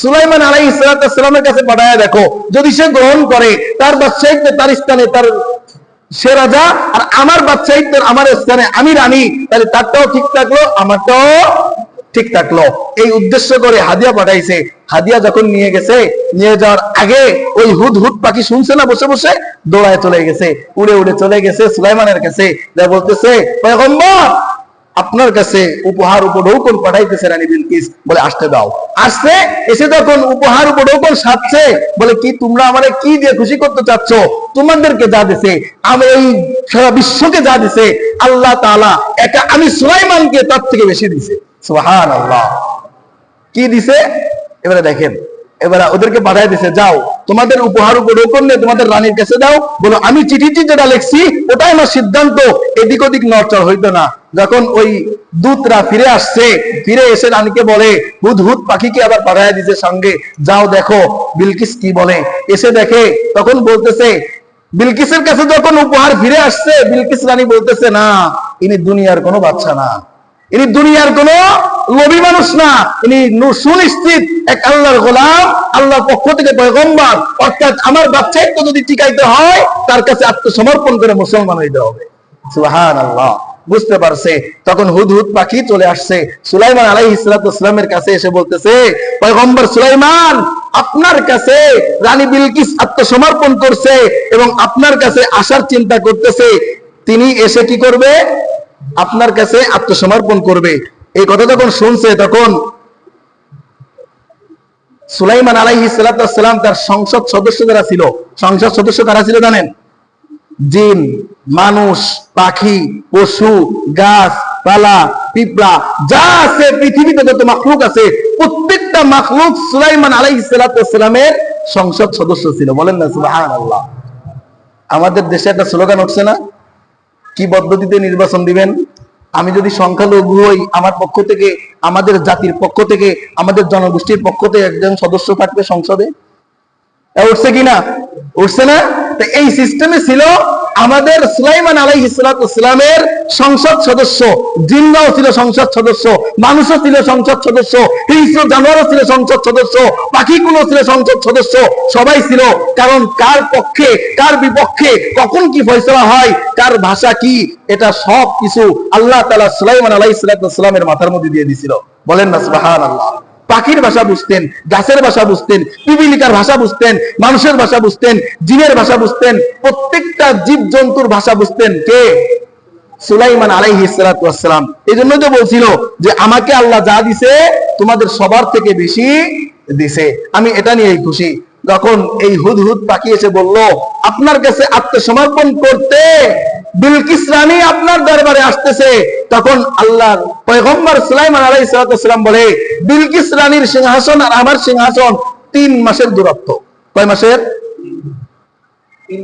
সুলাইমান আলাইহিস সালামের কাছে পাঠায়া দেখো, যদি সে গ্রহণ করে, তার বাদশাহিত্বে তার স্থানে তার সে রাজা, আর আমার বাদশাহিত্বের আমার স্থানে আমি রানী, তাহলে তারটাও ঠিক থাকলো, আমারটাও ঠিক থাকলো। এই উদ্দেশ্য করে হাদিয়া পাঠাইছে। হাদিয়া যখন নিয়ে গেছে, নিয়ে যাওয়ার আগে ওই হুদহুদ পাখি শুনছে না, বসে বসে দৌড়ায় চলে গেছে, উড়ে উড়ে চলে গেছে সুলাইমানের কাছে, যা বলতেছে, পয়গম্বর আপনার কাছে উপহার উপঢৌকন পাঠাইতেছে রানী বিলকিস, বলে আসতে দাও। আসছে, এসে যখন উপহার উপঢৌকন সাজছে, বলে কি তোমরা আমারে কি দিয়ে খুশি করতে চাচ্ছ? তোমাদেরকে যা দিছে, আমি এই সারা বিশ্বকে যা দিছে, আল্লাহ তাআলা একা আমি সুলাইমানকে তার থেকে বেশি দিছে। সুবহানাল্লাহ। কি দিছে এবারে দেখেন। এবারে ওদেরকে পাঠায় দিছে, যাও তোমাদের উপহার উপঢৌকন নিয়ে তোমাদের রানীর কাছে দাও, বলো আমি চিঠিটি যেটা লিখছি ওটাই আমার সিদ্ধান্ত, এদিক ওদিক নড়চড় হইতো না। যখন ওই দূতরা ফিরে আসছে, ফিরে এসে রানীকে বলে, হুদহুদ পাখিকে আবার পাঠায় দিছে সঙ্গে, যাও দেখো বিলকিস কি বলে। এসে দেখে, তখন বলতেছে, বিলকিসের কাছে যখন উপহার ফিরে আসছে, বিলকিস রানী বলতেছে, না, ইনি দুনিয়ার কোনো বাদশা না, ইনি দুনিয়ার কোন লোভী মানুষ না, ইনি সুনিশ্চিত এক আল্লাহর গোলাম, আল্লাহর পক্ষ থেকে পয়গম্বর, অর্থাৎ আমার বাচ্চাকে যদি টিকাইতে হয় তার কাছে আত্মসমর্পণ করে মুসলমান হইতে হবে। সুবহানাল্লাহ। বুঝতে পারছে। তখন হুদহুদ পাখি চলে আসছে সুলাইমান আলাইহিস সালামের কাছে, এসে বলতেছে, পয়গম্বর সুলাইমান, আপনার কাছে রানী বিলকিস আত্মসমর্পণ করছে এবং আপনার কাছে আসার চিন্তা করতেছে, তিনি এসে কি করবে? আপনার কাছে আত্মসমর্পণ করবে। এই কথা যখন শুনছে, তখন সুলাইমান আলাইহিস সালাম তার সংসদ সদস্য যারা ছিল, সংসদ সদস্য কারা ছিল জানেন? জিন, মানুষ, পাখি, পশু, গাছ পালা, পিঁপড়া, যা আছে পৃথিবীতে যত মাখলুক আছে, প্রত্যেকটা মাখলুক সুলাইমান আলাইহিস সালামের সংসদ সদস্য ছিল। বলেন না সুবহানাল্লাহ। আমাদের দেশে একটা স্লোগান উঠছে না, কি পদ্ধতিতে নির্বাচন দিবেন? আমি যদি সংখ্যালঘু হই, আমার পক্ষ থেকে, আমাদের জাতির পক্ষ থেকে, আমাদের জনগোষ্ঠীর পক্ষ থেকে একজন সদস্য থাকবে সংসদে। উঠছে কিনা? উঠছে না? তো এই সিস্টেমে ছিল আমাদের সুলাইমান আলাইহিস সালামের সংসদ সদস্য। জিন্নাও ছিল সংসদ সদস্য, মানুষও ছিল সংসদ সদস্য, হিংস্র জানোয়ারও ছিল সংসদ সদস্য, পাখিগুলো ছিল সংসদ সদস্য, সবাই ছিল। কারণ কার পক্ষে কার বিপক্ষে কখন কি ফয়সালা হয়, কার ভাষা কি, এটা সব কিছু আল্লাহ তাআলা সুলাইমান আলাইহিস সালামের মাথার মধ্যে দিয়ে দিয়েছিল। বলেন না সুবহানাল্লাহ। পাখির ভাষা বুঝতেন, গাছের ভাষা বুঝতেন, পিপিলিকার ভাষা বুঝতেন, মানুষের ভাষা বুঝতেন, জিনের ভাষা বুঝতেন, প্রত্যেকটা জীব জন্তুর ভাষা বুঝতেন কে? সুলাইমান আলাইহিস সালাম। এই জন্য তো বলছিল যে আমাকে আল্লাহ যা দিছে তোমাদের সবার থেকে বেশি দিছে, আমি এটা নিয়েই খুশি। যখন এই হুদহুদ পাখি এসে বলল আপনার কাছে আত্মসমর্পণ করতে বিলকিস রানী আপনার দরবারে আসতেছে, তখন আল্লাহর পয়গম্বর সুলাইমান আলাইহিস সালাম বলে বিলকিস রানীর সিংহাসন আর আমার সিংহাসন 3 মাসের দূরত্ব। কয় মাসের?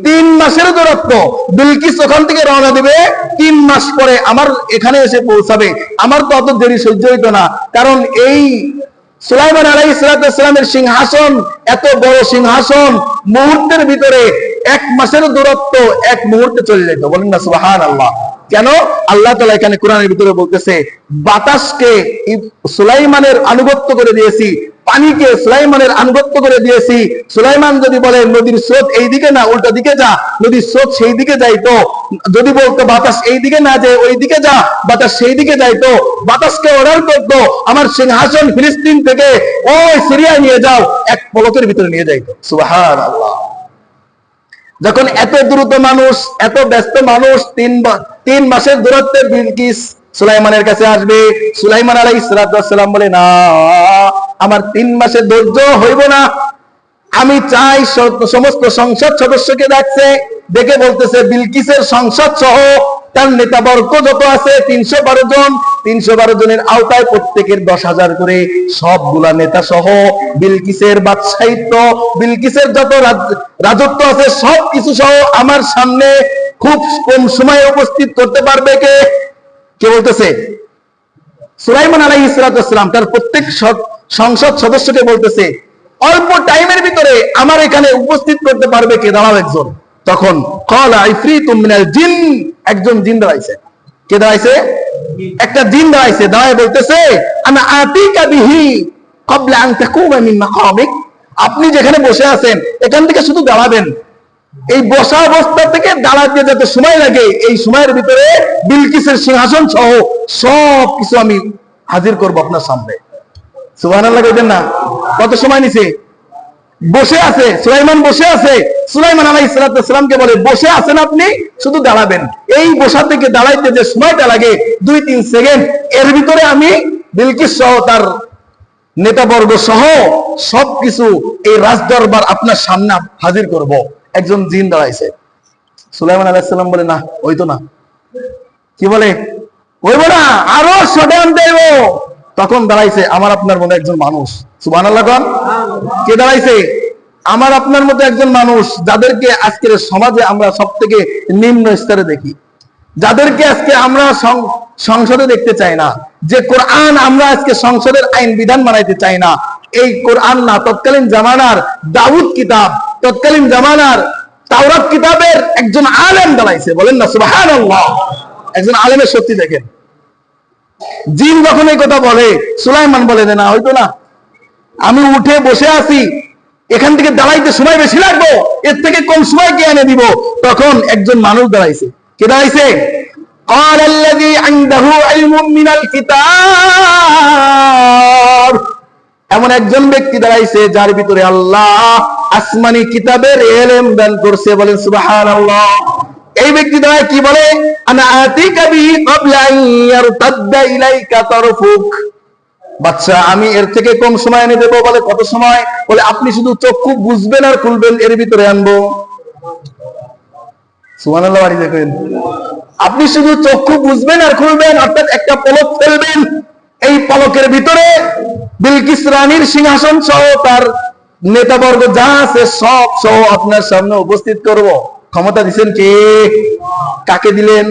3 মাসের দূরত্ব। বিলকিস ওখান থেকে রওনা দিবে, 3 মাস পরে আমার এখানে এসে পৌঁছাবে। আমার তো অত দেরি সহ্য হইতো না, কারণ এই সুলাইমান আলাইহিস সালামের সিংহাসন এত বড় সিংহাসন, মুহূর্তের ভিতরে 1 মাসের দূরত্ব 1 মুহূর্তে চলে যেত। বলেন না সুবহানাল্লাহ। কেন? আল্লাহ তাআলা এখানে কোরআনের ভিতরে বলতেছে বাতাসকে সুলাইমানের আনুগত্য করে দিয়েছি, পানিকে সুলাইমানের আনুগত্য করে দিয়েছি। সুলাইমান যদি বলে নদীর স্রোত এই দিকে না উল্টা দিকে যা, নদীর স্রোত সেই দিকে যাইতো। যদি বলতো বাতাস এই দিকে না যায় ওই দিকে যা, বাতাস সেই দিকে যাইতো। বাতাসকে অর্ডার করতো আমার সিংহাসন ফিলিস্তিন থেকে ওই সিরিয়ায় নিয়ে যাও, 1 পলকের ভিতরে নিয়ে যাইতো। সুবহানাল্লাহ। যখন এত দ্রুত মানুষ, এত ব্যস্ত মানুষ 3 মাসের দূরত্বে বিলকিস সুলাইমানের কাছে আসবে, সুলাইমান আলাইহিস সালাম বলে না, আমার 3 মাসের ধৈর্য হইব না। আমি চাই সমস্ত সংসদ সদস্যকে ডাকছে, দেখে বলতেছে বিলকিসের সংসদ সহ তার নেতাবর্গ যত আছে 312 জন, 312 জনের আওতায় প্রত্যেকের 10,000 করে, সবগুলা নেতা সহ বিলকিসের বাদশাহিত্ব, বিলকিসের যত রাজত্ব আছে সব কিছু সহ আমার সামনে খুব কম সময়ে উপস্থিত করতে পারবে কে? কে বলতেছে? সুলাইমান আলাইহিস সালাম তার প্রত্যেক সংসদ সদস্যকে বলতেছে অল্প টাইমের ভিতরে আমার এখানে উপস্থিত করতে পারবে কে? দাঁড়াও একজন। তখন ক্বালা ইফরিতুম মিনাল জিন, একজন জিন দাঁড়াইছে। কে দাঁড়াইছে? একটা জিন দাঁড়াইছে, দাঁড়ায় বলতেছে আনা আতিকা বিহি ক্বাবলা আন তাকুমা মিন মাকামিক, আপনি যেখানে বসে আছেন এখান থেকে শুধু দাঁড়াবেন, এই বসা অবস্থা থেকে দাঁড়াতে যাতে সময় লাগে, এই সময়ের ভিতরে বিলকিসের সিংহাসন সহ সব কিছু আমি হাজির করব আপনার সামনে। সুবহানাল্লাহ কইতেন না? কত সময় নিছে? বসে আছে সুলাইমান, বসে আছে। সুলাইমান আলাইহিস সালামকে বলে বসে আছেন আপনি, শুধু দাঁড়াবেন। এই বসা থেকে দাঁড়াইতে যে সময়টা লাগে 2-3 সেকেন্ড, এর ভিতরে আমি বিলকিস সহ তার নেতাবর্গ সহ সবকিছু এই রাজদরবার আপনার সামনে হাজির করব। একজন জিন দাঁড়াইছে। সুলাইমান আলাইহিস সালাম বলে না, ওই তো না। কি বলে? ওইব না, আরো ছোট আনতে হইব। তখন দাঁড়াইছে আমার আপনার মতো একজন মানুষ। সুবহানাল্লাহ কোন? কে দাঁড়াইছে? আমার আপনার মতো একজন মানুষ, যাদেরকে আজকের সমাজে আমরা সবথেকে নিম্ন স্তরে দেখি, যাদেরকে আজকে আমরা সংসদে দেখতে চাই না, যে কোরআন আমরা আজকে সংসদের আইন বিধান বানাইতে চাই না, এই কোরআন না, তৎকালীন জামানার দাউদ কিতাব, তৎকালীন জামানার তাওরাত কিতাবের একজন আলেম দাঁড়াইছে। বলেন না সুবহানাল্লাহ। একজন আলেমের শক্তি দেখেন। জিন যখন এই কথা বলে, সুলাইমান বলে না, হয়তো না, আমি উঠে বসে আছি, এখান থেকে দাঁড়াইতে সময় বেশি লাগবে, এর থেকে কম সময় কে এনে দিব। তখন একজন মানুষ দাঁড়াইছে। কে দাঁড়াইছে? قال الذي عنده علم من الكتاب, এমন একজন ব্যক্তি দাঁড়াইছে যার ভিতরে আল্লাহ আসমানি কিতাবের ইলম দান করছে। বলেন সুবহানাল্লাহ। এই ব্যক্তি দাঁড়ায় কি বলে? আনা আতিকা বিহি ক্বাবলা আন ইয়ারতাদ্দা ইলাইকা তারফুক, বাচ্চা আমি এর থেকে কম সময় এনে দেবো। বলে কত সময়? বলে আপনি শুধু চক্ষু বুঝবেন আর খুলবেন, এর ভিতরে আনবো। সুবহানাল্লাহ বাড়ি দেখেন। আপনি শুধু চক্ষু বুঝবেন আর খুলবেন, অর্থাৎ একটা পলক ফেলবেন, এই পলকের ভিতরে বিলকিস রানীর সিংহাসন সহ তার নেতাবর্গ যা আছে সব সহ আপনার সামনে উপস্থিত করব। ক্ষমতা দিচ্ছেন কে? কাকে দিলেন?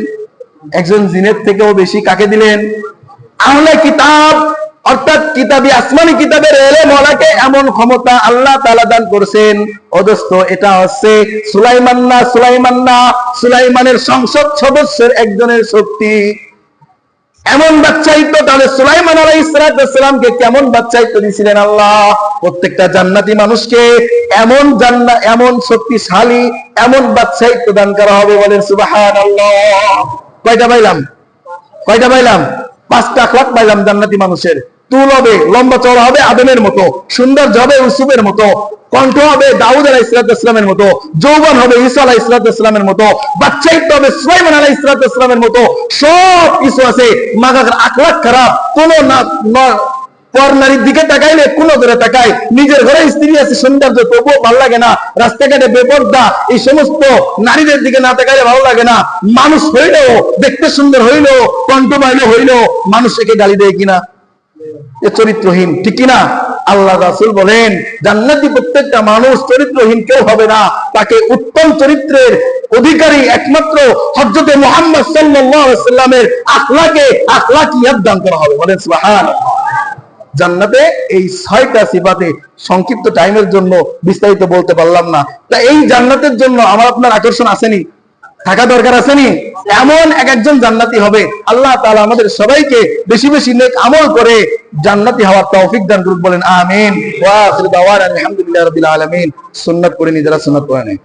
একজন জিনের থেকেও বেশি কাকে দিলেন? আহলে কিতাব, অর্থাৎ কিতাবী আসমানি কিতাবের ইলম ওয়ালাকে এমন ক্ষমতা আল্লাহ তাআলা দান করেছেন। ও দোস্ত, এটা হচ্ছে সুলাইমানের সংসদ সদস্যের একজনের শক্তি। এমন বাচ্চাইত্ব তাহলে সুলাইমান আলাইহিস সালামকে কেমন বাচ্চাইত্ব দিয়েছিলেন আল্লাহ? প্রত্যেকটা জান্নাতি মানুষকে এমন শক্তিশালী, এমন বাচ্চাইত্ব দান করা হবে। বলেন সুবহানাল্লাহ। কয়টা পাইলাম? 5টা আখলাক পাইলাম জান্নাতি মানুষের। তুল হবে, লম্বা চওড়া হবে আদমের মতো, সৌন্দর্য হবে ইউসুফের মতো, কণ্ঠ হবে দাউদ আলাইহিস সালামের মতো, যৌবন হবে ঈসা আলাইহিস সালামের মতো, বাচ্চাইত্ব হবে সুলাইমান আলাইহিস সালামের মতো। সব কিছু আছে, মাগার আখলাক খারাপ। কোন পর নারীর দিকে তাকাইলে কোন ধরে তাকায়, নিজের ঘরে স্ত্রী আছে সৌন্দর্য, তবুও ভালো লাগে না। রাস্তাঘাটে বেপরদা, এই সমস্ত নারীদের দিকে না তাকাইলে ভালো লাগে না। মানুষ হইলেও, দেখতে সুন্দর হইলেও, কণ্ঠ বাইলে হইলেও মানুষ একে গালি দেয় কিনা? এ চরিত্রহীন, ঠিক কিনা? আল্লাহ রাসূল বলেন জান্নাতি প্রত্যেকটা মানুষ চরিত্রহীন কেউ হবে না। তাকে উত্তম চরিত্রের অধিকারী একমাত্র হযরতে মুহাম্মদ সাল্লাল্লাহু আলাইহি ওয়াসাল্লামের আখলাকিয়াত দান করা হবে। বলেন সুবহানাল্লাহ। জান্নাতে এই 6টা সিফাতে সংক্ষিপ্ত টাইমের জন্য বিস্তারিত বলতে পারলাম না। তা এই জান্নাতের জন্য আমার আপনার আকর্ষণ আসেনি? থাকা দরকার আসেনি? এমন একজন জান্নাতি হবে। আল্লাহ তাআলা আমাদের সবাইকে বেশি বেশি নেক আমল করে জান্নাতি হওয়ার তৌফিক দান করুন। বলেন আমিন। ওয়া আখিরু দাওয়ানা আলহামদুলিল্লাহি রাব্বিল আলামিন। সুন্নাত পড়ে নিজেরা সুন্নাত পড়ে নেই।